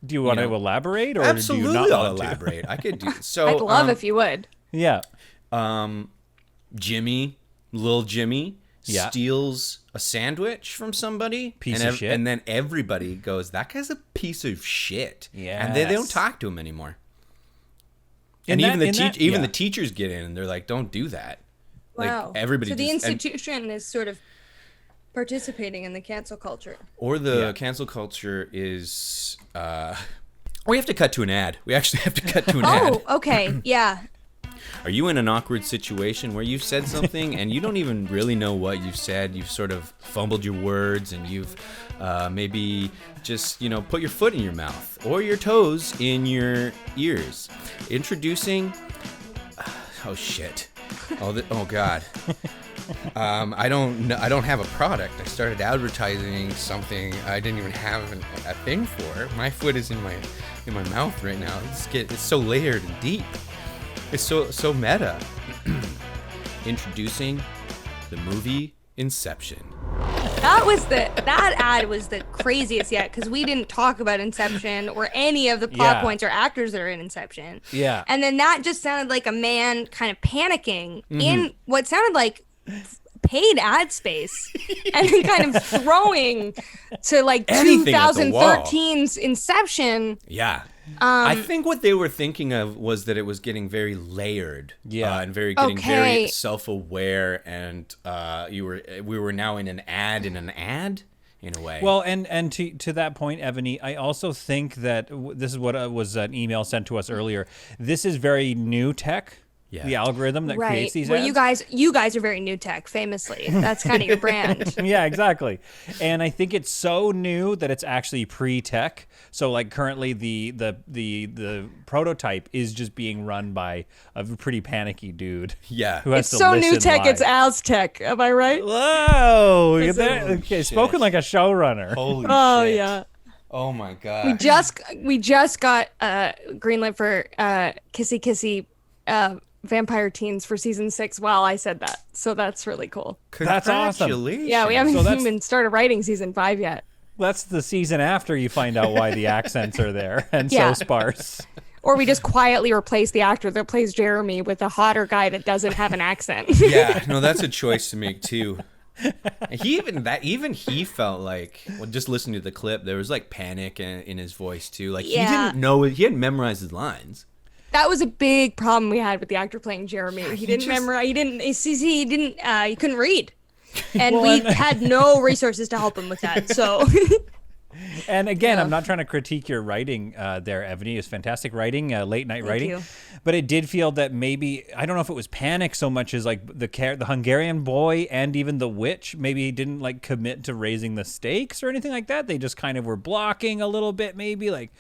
Do you want to elaborate, or Absolutely, do you not I'll want to? elaborate. I could do so. I'd love if you would. Yeah. Little Jimmy, Yeah. steals a sandwich from somebody, Piece and of shit. and then everybody goes, "That guy's a piece of shit." And they don't Yes. talk to him anymore. In And even that- yeah. the teachers get in and they're like, "Don't do that." Wow. Like everybody. So the just, and- institution is sort of participating in the cancel culture. or the Yeah. cancel culture is. We have to cut to an ad. We actually have to cut to an Oh, ad. okay. Yeah. Are you in an awkward situation where you've said something and you don't even really know what you've said? You've sort of fumbled your words and you've maybe just, put your foot in your mouth or your toes in your ears. Introducing... Oh, shit. Oh God. I don't have a product. I started advertising something I didn't even have a thing for. My foot is in my mouth right now. It's so layered and deep. It's so meta. Introducing the movie Inception. That ad was the craziest yet, because we didn't talk about Inception or any of the plot points or actors that are in Inception. Yeah. And then that just sounded like a man kind of panicking in what sounded like paid ad space and then kind of throwing to like Anything at the wall. 2013's Inception. Yeah. I think what they were thinking of was that it was getting very layered, and getting very self-aware, and we were now in an ad in a way. Well, and to that point, Evany, I also think that this is what was an email sent to us earlier. This is very new tech. Yeah. The algorithm that creates these ads. You guys are very new tech, famously. That's kind of your brand. Yeah, exactly. And I think it's so new that it's actually pre-tech. So like currently the prototype is just being run by a pretty panicky dude. Yeah. Who has It's to so listen new tech, live. it's Aztec. Am I right? Whoa! Look at that. Okay, spoken like a showrunner. Holy Oh, shit. yeah. Oh my god. We just got greenlit for Kissy Vampire Teens for season 6 while I said that. So that's really cool. That's awesome. Congratulations. Yeah, we haven't even started writing season 5 yet. That's the season after you find out why the accents are there and Yeah. so sparse. Or we just quietly replace the actor that plays Jeremy with a hotter guy that doesn't have an accent. Yeah, no, that's a choice to make too. He felt like, well, just listening to the clip, there was like panic in his voice too. Like he didn't know it. He hadn't memorized his lines. That was a big problem we had with the actor playing Jeremy. He didn't memorize. He didn't. He couldn't read, and we had no resources to help him with that. So. And again, I'm not trying to critique your writing there, Evany. It's fantastic writing, late night writing. you. But it did feel that maybe, I don't know if it was panic so much as like the Hungarian boy and even the witch maybe didn't like commit to raising the stakes or anything like that. They just kind of were blocking a little bit maybe like,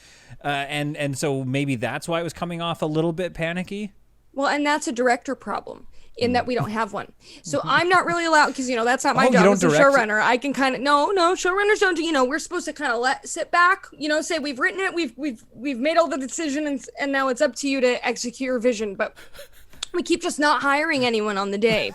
and so maybe that's why it was coming off a little bit panicky. Well, and that's a director problem in that we don't have one. So I'm not really allowed, because, that's not my you job don't as a direct it? showrunner. I can kind of, no, showrunners don't do, we're supposed to kind of sit back, say we've written it, we've made all the decisions, and now it's up to you to execute your vision. But we keep just not hiring anyone on the day.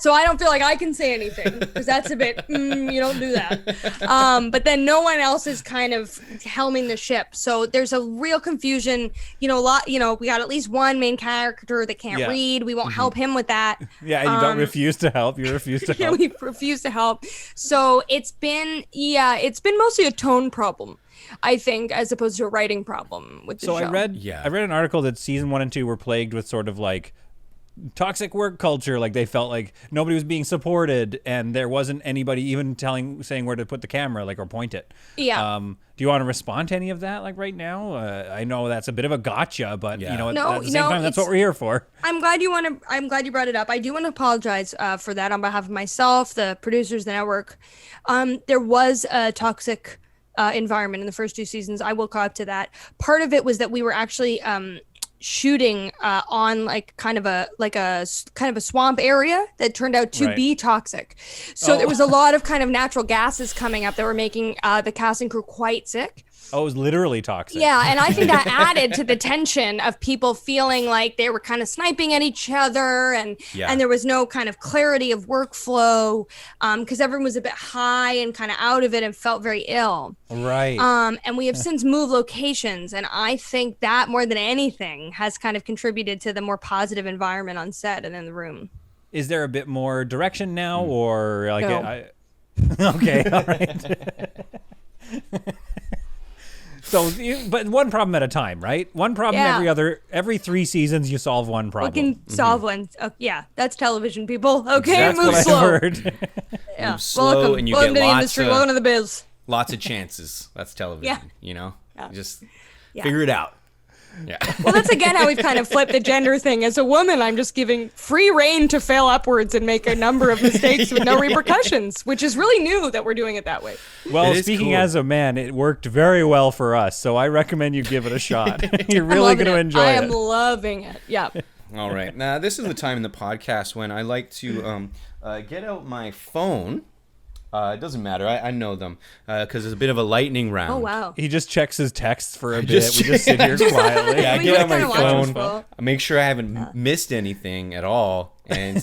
So I don't feel like I can say anything, because that's a bit, you don't do that. But then no one else is kind of helming the ship. So there's a real confusion, we got at least one main character that can't read. We won't help him with that. Yeah, and you don't refuse to help. You refuse to help. We refuse to help. So it's been mostly a tone problem, I think, as opposed to a writing problem with the show. I read an article that season 1 and 2 were plagued with sort of like toxic work culture. Like they felt like nobody was being supported and there wasn't anybody even saying where to put the camera, like, or point it. Yeah. Do you want to respond to any of that, like right now? I know that's a bit of a gotcha, but at the same time, that's what we're here for. I'm glad you brought it up. I do want to apologize for that on behalf of myself, the producers, the network. There was a toxic environment in the first 2 seasons. I will call up to that. Part of it was that we were actually shooting on like kind of a swamp area that turned out to be toxic. So there was a lot of kind of natural gases coming up that were making the cast and crew quite sick. Oh, it was literally toxic. Yeah, and I think that added to the tension of people feeling like they were kind of sniping at each other, and there was no kind of clarity of workflow because everyone was a bit high and kind of out of it and felt very ill. Right. And we have since moved locations, and I think that more than anything has kind of contributed to the more positive environment on set and in the room. Is there a bit more direction now, or like? No. Okay, all right. So, but one problem at a time, right? One problem every 3 seasons, you solve one problem. We can solve one. Yeah, that's television, people. Okay, that's move what slow. I've heard. Yeah, Move slow, and you welcome get to the industry. Welcome to the biz. lots of chances. That's television. Yeah. Just figure it out. Yeah. Well, that's again how we've kind of flipped the gender thing. As a woman, I'm just giving free reign to fail upwards and make a number of mistakes with no repercussions, which is really new that we're doing it that way. Well, speaking as a man, it worked very well for us, so I recommend you give it a shot. You're really going to enjoy it. I am loving it. Yeah. All right. Now, this is the time in the podcast when I like to get out my phone. It doesn't matter. I know them because it's a bit of a lightning round. Oh, wow. He just checks his texts for a bit. We just sit here quietly. Yeah, I We get out just my kinda watch phone. us I make sure I haven't missed anything at all. And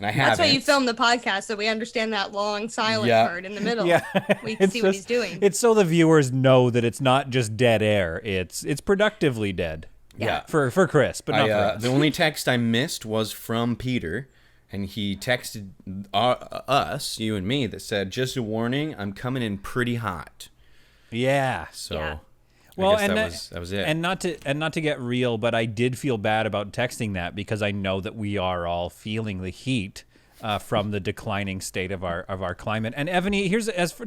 And I haven't. That's why you film the podcast, so we understand that long silent part in the middle. Yeah. We can see what he's doing. It's so the viewers know that it's not just dead air. It's productively dead. Yeah. For Chris, but not for us. The only text I missed was from Peter, and he texted us, you and me, that said, "Just a warning, I'm coming in pretty hot." Yeah. So, Yeah. Well, I and guess that was it. And not to get real, but I did feel bad about texting that because I know that we are all feeling the heat from the declining state of our climate. And Evany,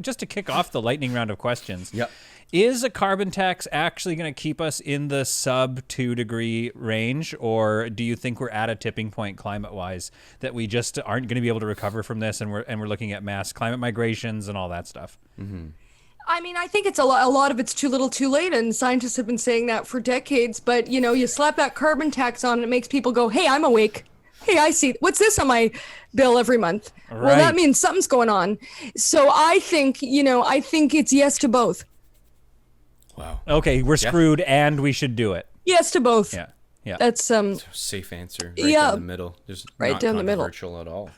just to kick off the lightning round of questions. Yep. Is a carbon tax actually going to keep us in the sub 2 degree range, or do you think we're at a tipping point climate-wise that we just aren't going to be able to recover from this, and we're looking at mass climate migrations and all that stuff? Mm-hmm. I mean, I think it's a lot of it's too little too late, and scientists have been saying that for decades. But, you slap that carbon tax on and it makes people go, hey, I'm awake. Hey, I see. What's this on my bill every month? Right. Well, that means something's going on. So I think it's yes to both. Wow. Okay, we're screwed and we should do it. Yes to both. Yeah. Yeah. That's Safe answer. Right down the middle. Just right not down the middle. controversial at all.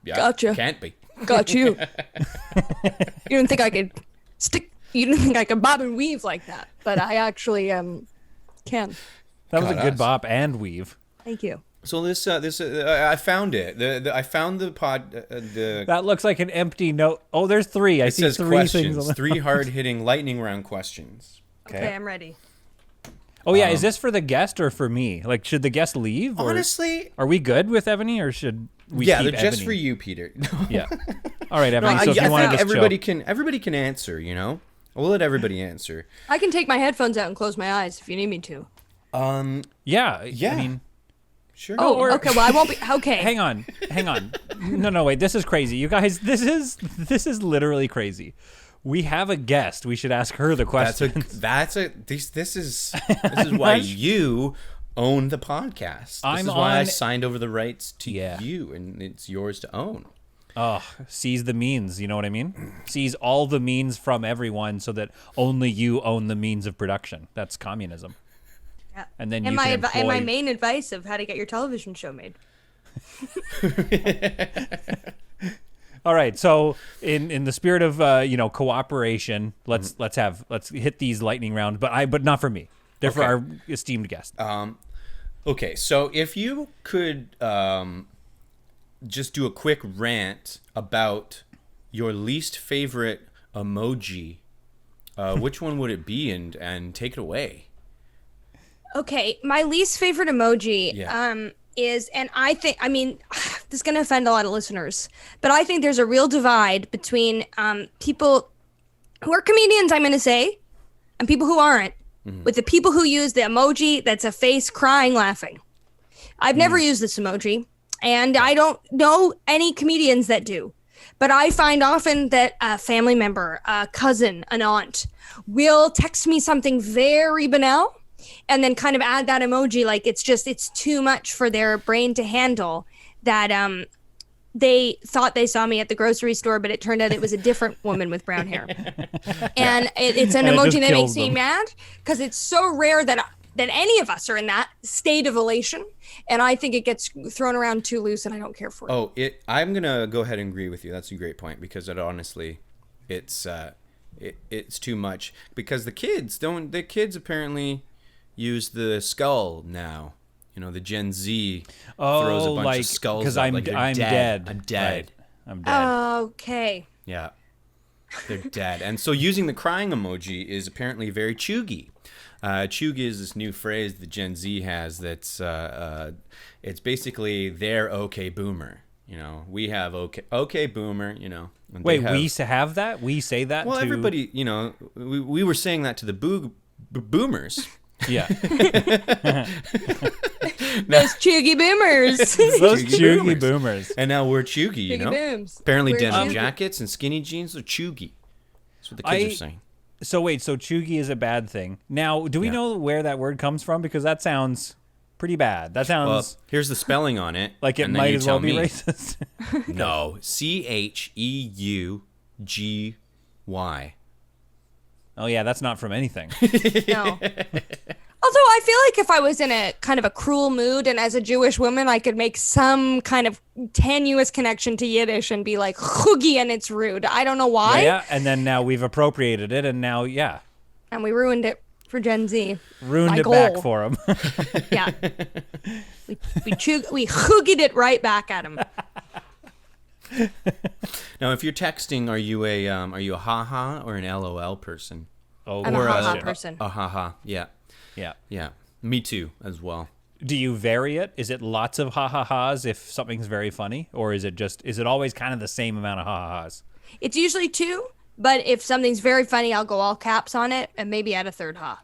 Yeah, Gotcha. Can't be. got you. You didn't think I could bob and weave like that, but I actually can. That was Got a good us. bop and weave. Thank you. So I found it. I found the pod. That looks like an empty note. Oh, there's 3. I It see says 3 questions. things. 3 hard-hitting lightning round questions. Okay, I'm ready. Oh yeah, is this for the guest or for me? Like, should the guest leave? Or Honestly, are we good with Evany, or should we? yeah, keep they're just Evany? for you, Peter. Yeah. All right, Evany. So if I you want to think just everybody can answer. We'll let everybody answer. I can take my headphones out and close my eyes if you need me to. Yeah. Yeah. I mean, Sure. Oh, okay. Well, I won't be. Okay. hang on. No, wait. This is crazy, you guys. This is literally crazy. We have a guest. We should ask her the question. This is why you own the podcast. This is why I signed over the rights to you, and it's yours to own. Oh, seize the means. You know what I mean? Seize all the means from everyone, so that only you own the means of production. That's communism. Yeah. And then and you my can and my employ- main advice of how to get your television show made. All right, so in the spirit of cooperation, let's hit these lightning rounds, but not for me. They're for our esteemed guest. Okay, so if you could just do a quick rant about your least favorite emoji, which one would it be, and take it away? Okay, my least favorite emoji is, and this is going to offend a lot of listeners, but I think there's a real divide between people who are comedians, I'm going to say, and people who aren't, with the people who use the emoji that's a face crying laughing. I've never used this emoji, and I don't know any comedians that do. But I find often that a family member, a cousin, an aunt will text me something very banal and then kind of add that emoji like it's too much for their brain to handle, that they thought they saw me at the grocery store, but it turned out it was a different woman with brown hair. And it's an emoji that makes me mad because it's so rare that any of us are in that state of elation, and I think it gets thrown around too loose, and I don't care for it. I'm gonna go ahead and agree with you. That's a great point, because it honestly, it's too much, because the kids apparently use the skull now. The Gen Z throws a bunch of skulls because up, I'm they're dead. I'm dead. Right. I'm dead. Okay. Yeah, they're dead. And so using the crying emoji is apparently very chuggy. Chuggy is this new phrase that Gen Z has that's it's basically their okay boomer. We have okay boomer, and Wait, we have that? We say that well, to... everybody, we were saying that to the boomers. Yeah. Those chuggy boomers. Those chuggy boomers. And now we're chuggy, Chuggy booms. Apparently We're denim chuggy. jackets and skinny jeans are chuggy. That's what the kids are saying. So wait, so chuggy is a bad thing. Now, do we know where that word comes from? Because that sounds pretty bad. That sounds... Well, here's the spelling on it. like it and then might you as well tell be me. racist. No, CHEUGY. Oh yeah, that's not from anything. No. Although I feel like if I was in a kind of a cruel mood and as a Jewish woman, I could make some kind of tenuous connection to Yiddish and be like, chugi, and it's rude. I don't know why. Yeah, and then now we've appropriated it, and now, yeah. And we ruined it for Gen Z. Ruined My it goal. back for them. Yeah. we chugied it right back at him. Now, if you're texting, are you a haha or an LOL person? Oh, I'm a Or haha person. A haha, yeah. Yeah. Yeah, me too, as well. Do you vary it? Is it lots of ha-ha-has if something's very funny? Or is it always kind of the same amount of ha-ha-has? It's usually 2, but if something's very funny, I'll go all caps on it and maybe add a third ha.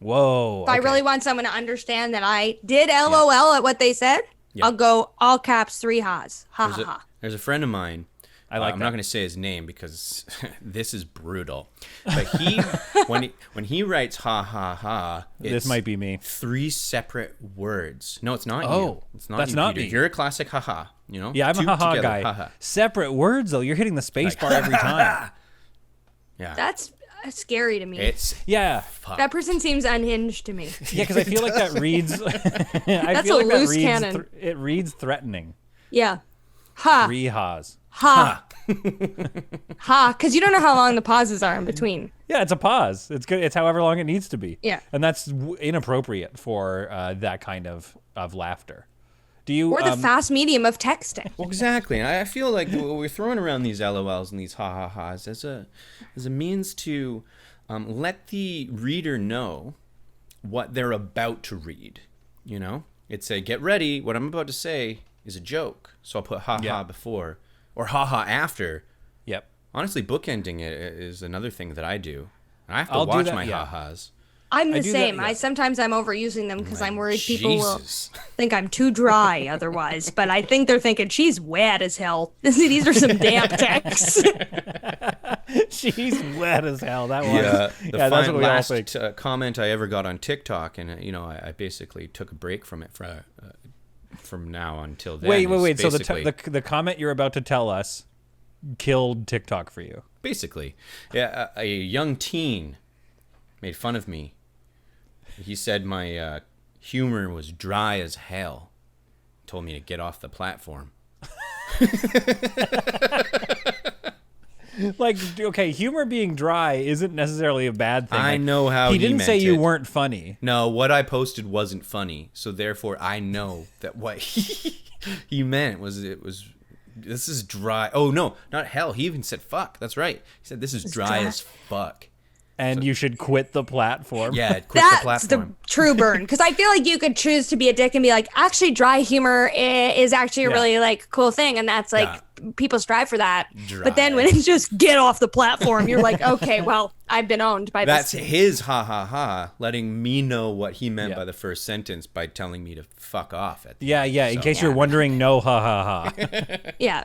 Whoa. If I really want someone to understand that I did LOL at what they said, Yeah. I'll go all caps 3 ha's. Ha ha ha. There's a friend of mine. I like I'm that. not going to say his name because this is brutal. But when he writes ha ha ha, This it's might be me. 3 separate words. No, it's not you. Oh, It's not that's you, not Peter. me. You're a classic haha. You know. Yeah, I'm a 2 ha-ha together, guy. ha-ha. Separate words, though. You're hitting the space bar every time. Yeah. That's scary to me. It's Yeah. That person seems unhinged to me. Yeah, because I feel like that reads... That's a loose cannon. It reads threatening. Yeah. Ha. 3 ha's. Ha. Ha. Because you don't know how long the pauses are in between. Yeah, it's a pause. It's good. It's however long it needs to be. Yeah. And that's inappropriate for that kind of laughter. Do you... Or the fast medium of texting. Well, exactly. And I feel like we're throwing around these LOLs and these ha ha ha's as a means to let the reader know what they're about to read. You know, it's a get ready. What I'm about to say is a joke, so I'll put ha ha before or ha ha after. Yep. Honestly, bookending it is another thing that I do. I have to I'll do watch that, my yeah. ha ha's. I'm the do that, same. yeah. Sometimes I'm overusing them because I'm worried people will Jesus. think I'm too dry otherwise. But I think they're thinking she's wet as hell. These are some damp texts. She's wet as hell. That was. Yeah, the that's what we all last think. comment I ever got on TikTok, and I basically took a break from it from now until then. Wait. is So basically- the comment you're about to tell us killed TikTok for you. basically, yeah, a young teen made fun of me. He said my humor was dry as hell. Told me to get off the platform. Like, okay, humor being dry isn't necessarily a bad thing. I Like, know how he he didn't say meant you it. weren't funny. No, what I posted wasn't funny, so therefore I know that what he meant was this is dry. Oh no, not hell. He even said fuck. That's right. He said this is dry dry. as fuck. And you should quit the platform. Yeah, quit the That's platform. the true burn. Because I feel like you could choose to be a dick and be like, actually, dry humor is actually a Yeah. really like cool thing, and that's like people strive for that. Dry. But then when it's just get off the platform, you're like, okay, well, I've been owned by That's this. his ha ha ha, letting me know what he meant Yeah. by the first sentence by telling me to fuck off. At the Yeah. end. In So- case you're wondering, no, ha ha ha. Yeah.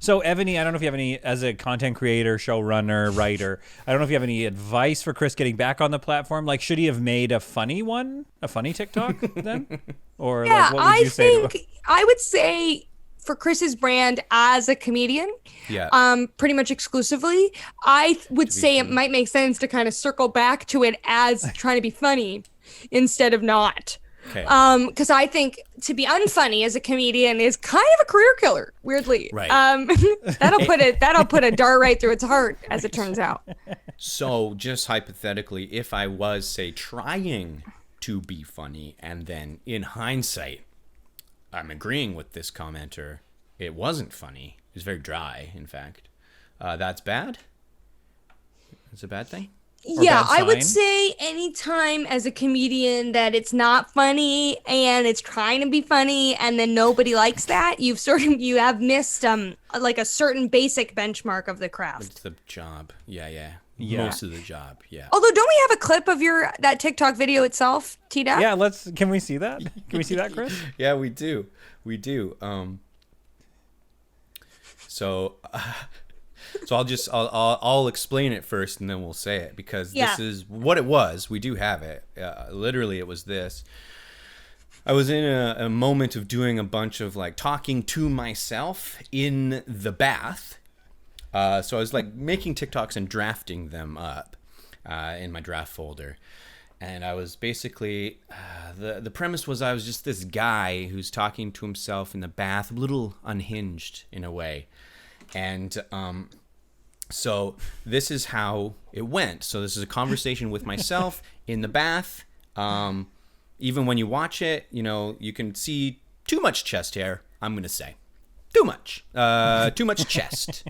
So, Evany, I don't know if you have any, as a content creator, showrunner, writer, I don't know if you have any advice for Chris getting back on the platform. Like, should he have made a funny one, a funny TikTok then? Or Yeah, like, what would I you say to him? think I would say for Chris's brand as a comedian, Yeah. pretty much exclusively, I would say it might make sense to kind of circle back to it as trying to be funny instead of not. Okay. Because I think to be unfunny as a comedian is kind of a career killer, weirdly. Right. That'll put a dart right through its heart, as it turns out. So, just hypothetically, if I was, say, trying to be funny, and then in hindsight, I'm agreeing with this commenter, it wasn't funny. It was very dry, in fact. That's bad? It's a bad thing? Yeah, bad I would sign? say anytime as a comedian that it's not funny and it's trying to be funny and then nobody likes that, you have missed like a certain basic benchmark of the craft. It's the job. Yeah. Yeah. Most of the job, yeah. Although, don't we have a clip of that TikTok video itself, Tita? Yeah, can we see that? Can we see that, Chris? Yeah, we do. So I'll explain it first and then we'll say it because Yeah. this is what it was. We do have it. Literally, it was this. I was in a moment of doing a bunch of like talking to myself in the bath. So I was like making TikToks and drafting them up in my draft folder. And I was basically, the premise was I was just this guy who's talking to himself in the bath, a little unhinged in a way. And so this is how it went. So this is a conversation with myself in the bath. Even when you watch it, you can see too much chest hair, I'm going to say. Too much. Too much chest.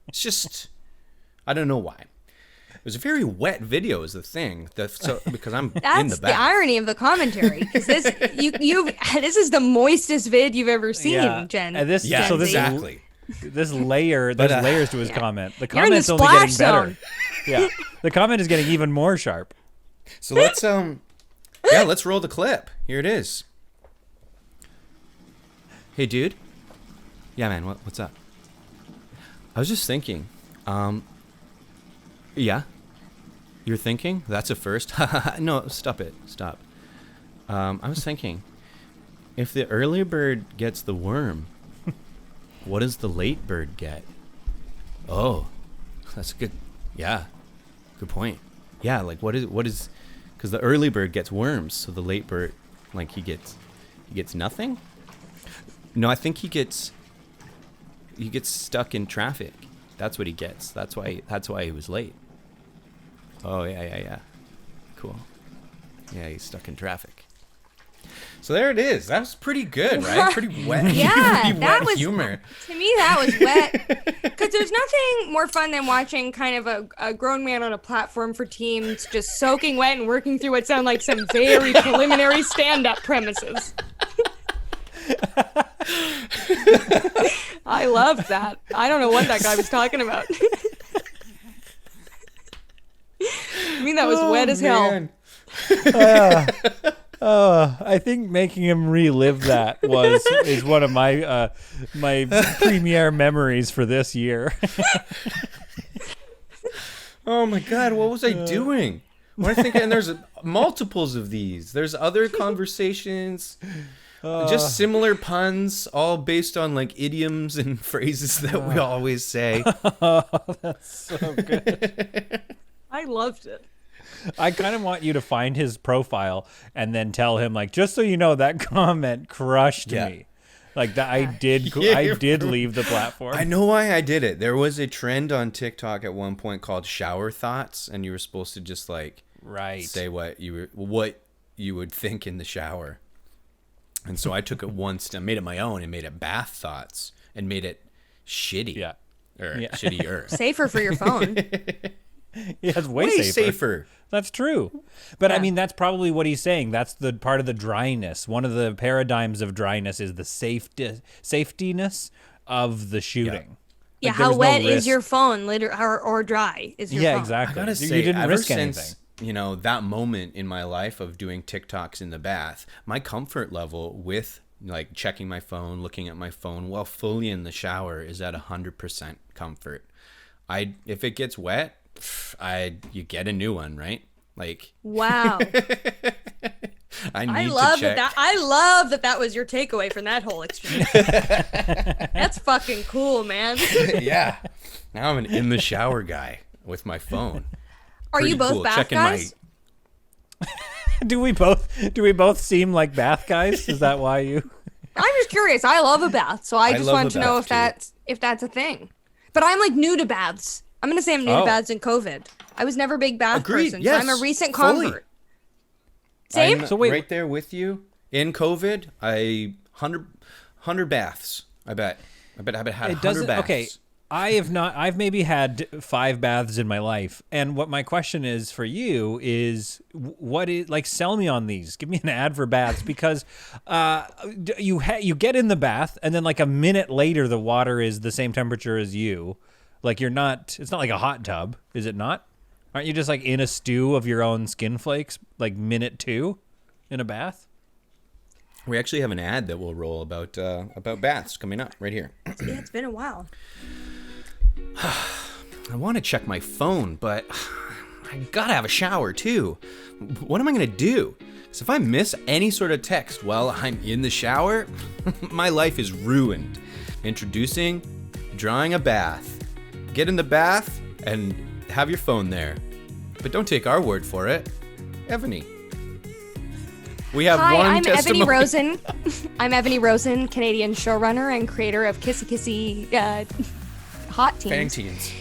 It's just, I don't know why. It was a very wet video is the thing. Because I'm in the bath. That's the irony of the commentary. Because this is the moistest vid you've ever seen, Jen. And this, Yeah, so this, exactly. There's layers to his comment. The You're in the comment's only getting splash better. zone. Yeah, the comment is getting even more sharp. So let's let's roll the clip. Here it is. Hey, dude. Yeah, man. What's up? I was just thinking. Yeah. You're thinking? That's a first. No, stop it. Stop. I was thinking, if the early bird gets the worm, what does the late bird get? Oh, that's good. Yeah, good point. Yeah, like what is? Because the early bird gets worms, so the late bird, like he gets nothing. No, I think he gets stuck in traffic. That's what he gets. That's why he was late. Oh yeah. Cool. Yeah, he's stuck in traffic. So there it is. That was pretty good, right? Pretty wet. Yeah, pretty that wet was humor. To me, that was wet. Because there's nothing more fun than watching kind of a grown man on a platform for teens just soaking wet and working through what sound like some very preliminary stand-up premises. I loved that. I don't know what that guy was talking about. I mean, that was wet as hell. I think making him relive that is one of my my premiere memories for this year. Oh my God, what was I doing? What I think, and there's multiples of these. There's other conversations, just similar puns, all based on like idioms and phrases that we always say. That's so good. I loved it. I kind of want you to find his profile and then tell him, like, just so you know, that comment crushed me. Like that, I did leave the platform. I know why I did it. There was a trend on TikTok at one point called shower thoughts, and you were supposed to just like say what you would think in the shower. And so I took it one step, made it my own, and made it bath thoughts, and made it shitty. Yeah. Shittier. Safer for your phone. Yeah, it's way safer. That's true. But I mean, that's probably what he's saying. That's the part of the dryness. One of the paradigms of dryness is the safetiness of the shooting. Yeah, Like, there how was no wet is risk. your phone, or dry is your phone? Yeah, exactly. I gotta You say, didn't ever risk since anything. that moment in my life of doing TikToks in the bath, my comfort level with like checking my phone, looking at my phone while fully in the shower is at 100% comfort. If it gets wet, you get a new one, right? Like, Wow. I love that. I love that was your takeaway from that whole experience. That's fucking cool, man. Yeah. Now I'm an in the shower guy with my phone. Are you Pretty both bath Checking guys? Do we both seem like bath guys? Is that why you? I'm just curious. I love a bath, so I just love wanted a to know bath, if that's a thing. But I'm like new to baths. I'm gonna say I'm new to Oh. baths in COVID. I was never a big bath Agreed, person, yes, so I'm a recent fully. convert. Same. I'm So wait- right there with you. In COVID, 100 baths. I bet I've had 100 baths. Okay, I've maybe had 5 baths in my life, and what my question is for you is, what is, like, sell me on these. Give me an ad for baths, because you get in the bath, and then like a minute later the water is the same temperature as you. Like, it's not like a hot tub, is it not? Aren't you just like in a stew of your own skin flakes, like minute 2 in a bath? We actually have an ad that will roll about baths coming up right here. Yeah, it's been a while. I want to check my phone, but I gotta have a shower too. What am I gonna do? Because if I miss any sort of text while I'm in the shower, my life is ruined. Introducing Drawing a Bath. Get in the bath and have your phone there. But don't take our word for it. Evany, We have Hi, one I'm testimony. Evany Rosen. I'm Evany Rosen, Canadian showrunner and creator of Kissy Hot Teens. Fang Teens.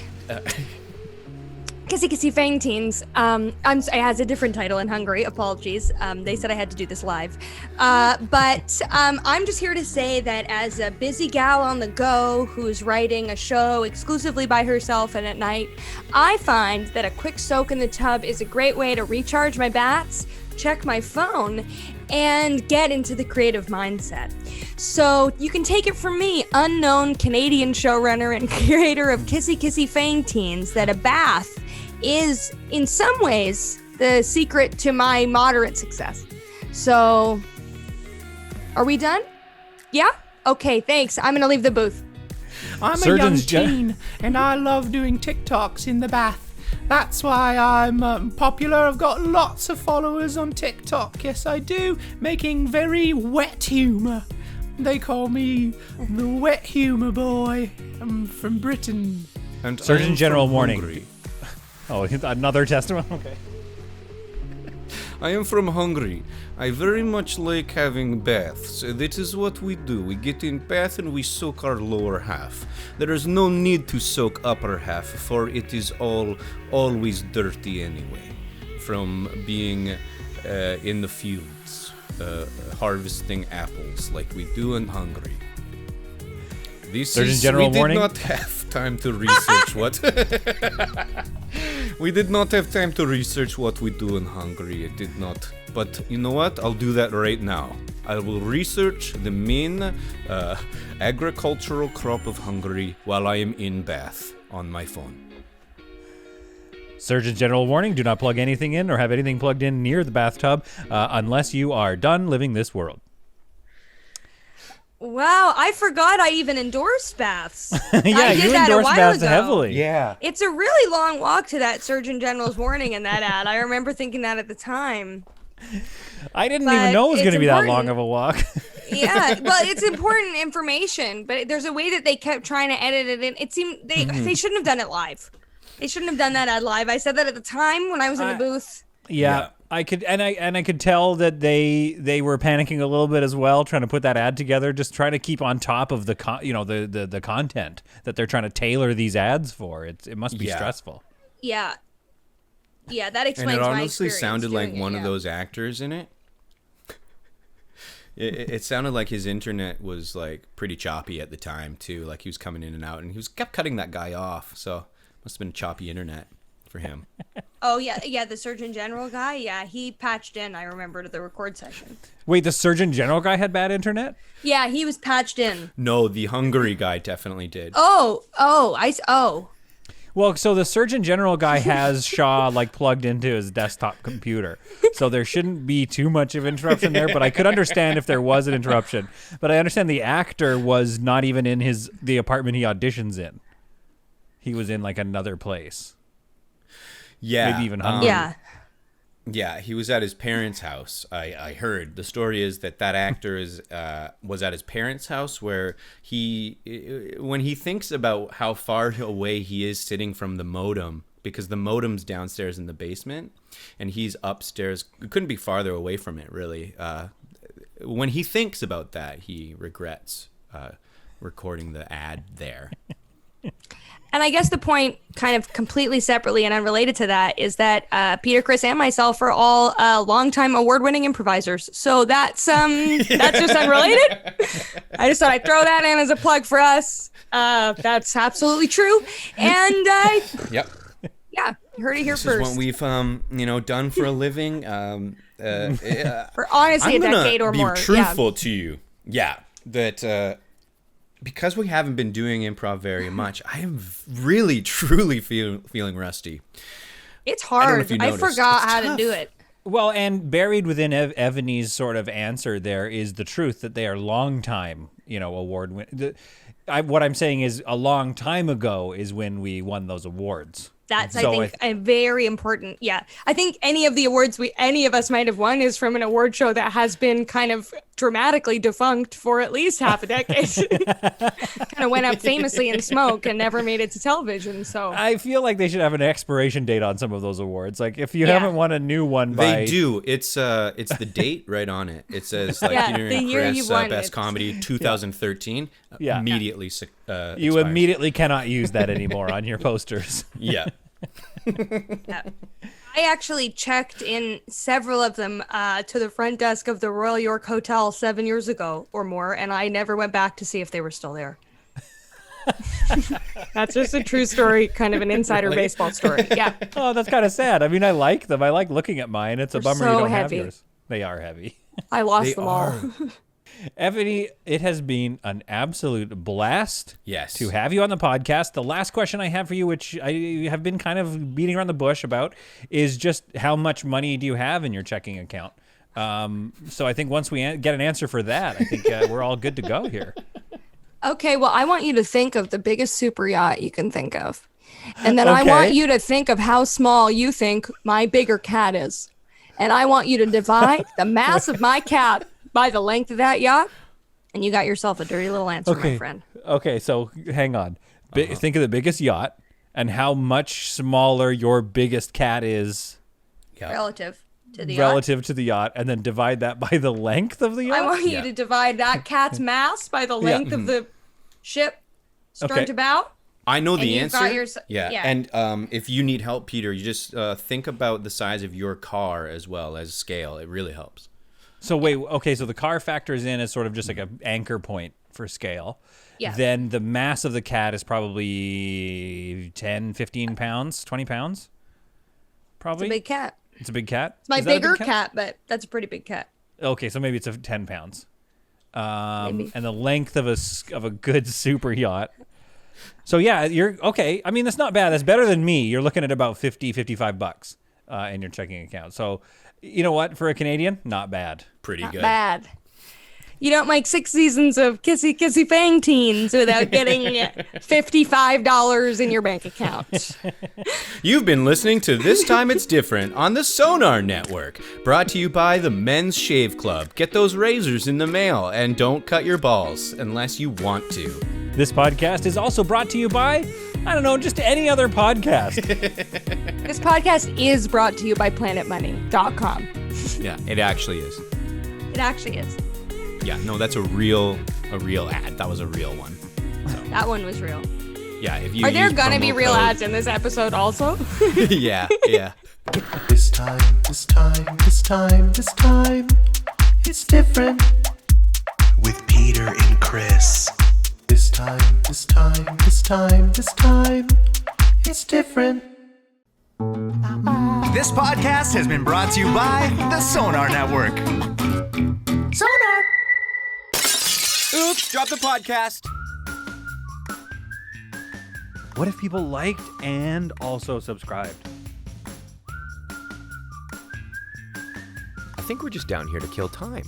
Kissy Fang Teens. It has a different title in Hungary. Apologies. They said I had to do this live. But I'm just here to say that as a busy gal on the go who's writing a show exclusively by herself and at night, I find that a quick soak in the tub is a great way to recharge my bats, check my phone, and get into the creative mindset. So you can take it from me, unknown Canadian showrunner and creator of Kissy Fang Teens, that a bath is in some ways the secret to my moderate success. So are we done? Yeah? Okay, thanks. I'm gonna leave the booth. I'm Surgeon's a young teen, and I love doing TikToks in the bath. That's why I'm popular. I've got lots of followers on TikTok. Yes, I do. Making very wet humor. They call me the wet humor boy. I'm from Britain. And Surgeon I'm General from warning. Hungary. Oh, another testimony? Okay. I am from Hungary. I very much like having baths. That is what we do. We get in bath and we soak our lower half. There is no need to soak upper half, for it is always dirty anyway. From being in the fields, harvesting apples like we do in Hungary. Surgeon General we warning. did not have time to research what. We did not have time to research what we do in Hungary. It did not. But you know what? I'll do that right now. I will research the main agricultural crop of Hungary while I am in Bath on my phone. Surgeon General warning, do not plug anything in or have anything plugged in near the bathtub unless you are done living this world. Wow, I forgot I even endorsed baths. Yeah, I you did that a endorse while baths ago. heavily. Yeah. It's a really long walk to that Surgeon General's warning in that ad. I remember thinking that at the time. I didn't But even know it was going to it's be that important. long of a walk. Yeah, well, it's important information, but there's a way that they kept trying to edit it in. It seemed they shouldn't have done it live. They shouldn't have done that ad live. I said that at the time when I was in the booth. Yeah, I could, and I could tell that they were panicking a little bit as well, trying to put that ad together, just trying to keep on top of the the content that they're trying to tailor these ads for. It must be stressful. Yeah. Yeah, that And explains it my honestly experience sounded like doing it, one of yeah. those actors in it. It sounded like his internet was like pretty choppy at the time too. Like he was coming in and out, and he kept cutting that guy off. So must have been choppy internet for him. Oh yeah, the Surgeon General guy. Yeah, he patched in. I remember to the record session. Wait, the Surgeon General guy had bad internet? Yeah, he was patched in. No, the Hungary guy definitely did. Oh. Well, so the Surgeon General guy has Shaw like plugged into his desktop computer, so there shouldn't be too much of interruption there. But I could understand if there was an interruption. But I understand the actor was not even in the apartment he auditions in. He was in like another place. Yeah, Maybe even Hungary. Yeah, he was at his parents' house. I heard the story is that actor was at his parents' house where when he thinks about how far away he is sitting from the modem, because the modem's downstairs in the basement and he's upstairs, couldn't be farther away from it really. When he thinks about that, he regrets recording the ad there. And I guess the point, kind of completely separately and unrelated to that, is that Peter, Chris, and myself are all longtime award-winning improvisers. So that's just unrelated. I just thought I'd throw that in as a plug for us. That's absolutely true. And Yep. yeah, you heard it here This first. is what we've done for a living. For honestly I'm a gonna decade or be more. truthful to you. Yeah, that because we haven't been doing improv very much, I am really, truly feeling rusty. It's I don't know hard. if you I noticed. forgot It's how to tough. do it. Well, and buried within Evany's sort of answer there is the truth that they are long time, award win. What I'm saying is a long time ago is when we won those awards. That's, So I think, a very important. Yeah. I think any of the awards any of us might have won is from an award show that has been kind of dramatically defunct for at least half a decade. Kind of went up famously in smoke and never made it to television. So I feel like they should have an expiration date on some of those awards. Like if you haven't won a new one by... They do. It's the date right on it. It says like the year Chris, you won Best it. Comedy 2013. Yeah. Immediately You expires. immediately cannot use that anymore on your posters. Yeah. Yeah. I actually checked in several of them to the front desk of the Royal York Hotel 7 years ago or more, and I never went back to see if they were still there. That's just a true story, kind of an insider baseball story. Yeah. Oh, that's kind of sad. I mean, I like them. I like looking at mine. It's a They're bummer you so don't heavy. have yours. They are heavy. I lost They them are. all. Evany, it has been an absolute blast Yes. to have you on the podcast. The last question I have for you, which I have been kind of beating around the bush about, is just how much money do you have in your checking account? So I think once we get an answer for that, I think we're all good to go here. Okay, well, I want you to think of the biggest super yacht you can think of. And then I Okay. want you to think of how small you think my bigger cat is. And I want you to divide the mass of my cat by the length of that yacht. And you got yourself a dirty little answer, my friend. Okay, so hang on. Think of the biggest yacht and how much smaller your biggest cat is Yeah. Relative to the yacht. relative to the yacht, and then divide that by the length of the yacht. I want you Yeah. to divide that cat's mass by the length of the ship stern Okay. to bow. I know And the you've answer. got your- yeah. yeah. And if you need help, Peter, you just think about the size of your car as well as scale. It really helps. So wait, okay, so the car factors in as sort of just like an anchor point for scale. Yeah. Then the mass of the cat is probably 10, 15 pounds, 20 pounds? It's Probably? a big cat. It's a big cat? It's my Is that a big bigger cat, but that's a pretty big cat. Okay, so maybe it's 10 pounds. Maybe. And the length of a good super yacht. So yeah, you're okay. I mean, that's not bad. That's better than me. You're looking at about $55 in your checking account. So you know what? For a Canadian, not bad. Pretty Not good. bad. You don't make 6 seasons of Kissy Fang Teens without getting $55 in your bank account. You've been listening to This Time It's Different on the Sonar Network, brought to you by the Men's Shave Club. Get those razors in the mail and don't cut your balls unless you want to. This podcast is also brought to you by, I don't know, just any other podcast. This podcast is brought to you by PlanetMoney.com. Yeah, it actually is. It actually is. Yeah, no, that's a real ad. That was a real one. That one was real. Yeah, if you Are there use gonna be promo real code- ads in this episode also? Yeah. This time, it's different. With Peter and Chris. This time, it's different. This podcast has been brought to you by the Sonar Network. Sonar! Oops, drop the podcast. What if people liked and also subscribed? I think we're just down here to kill time.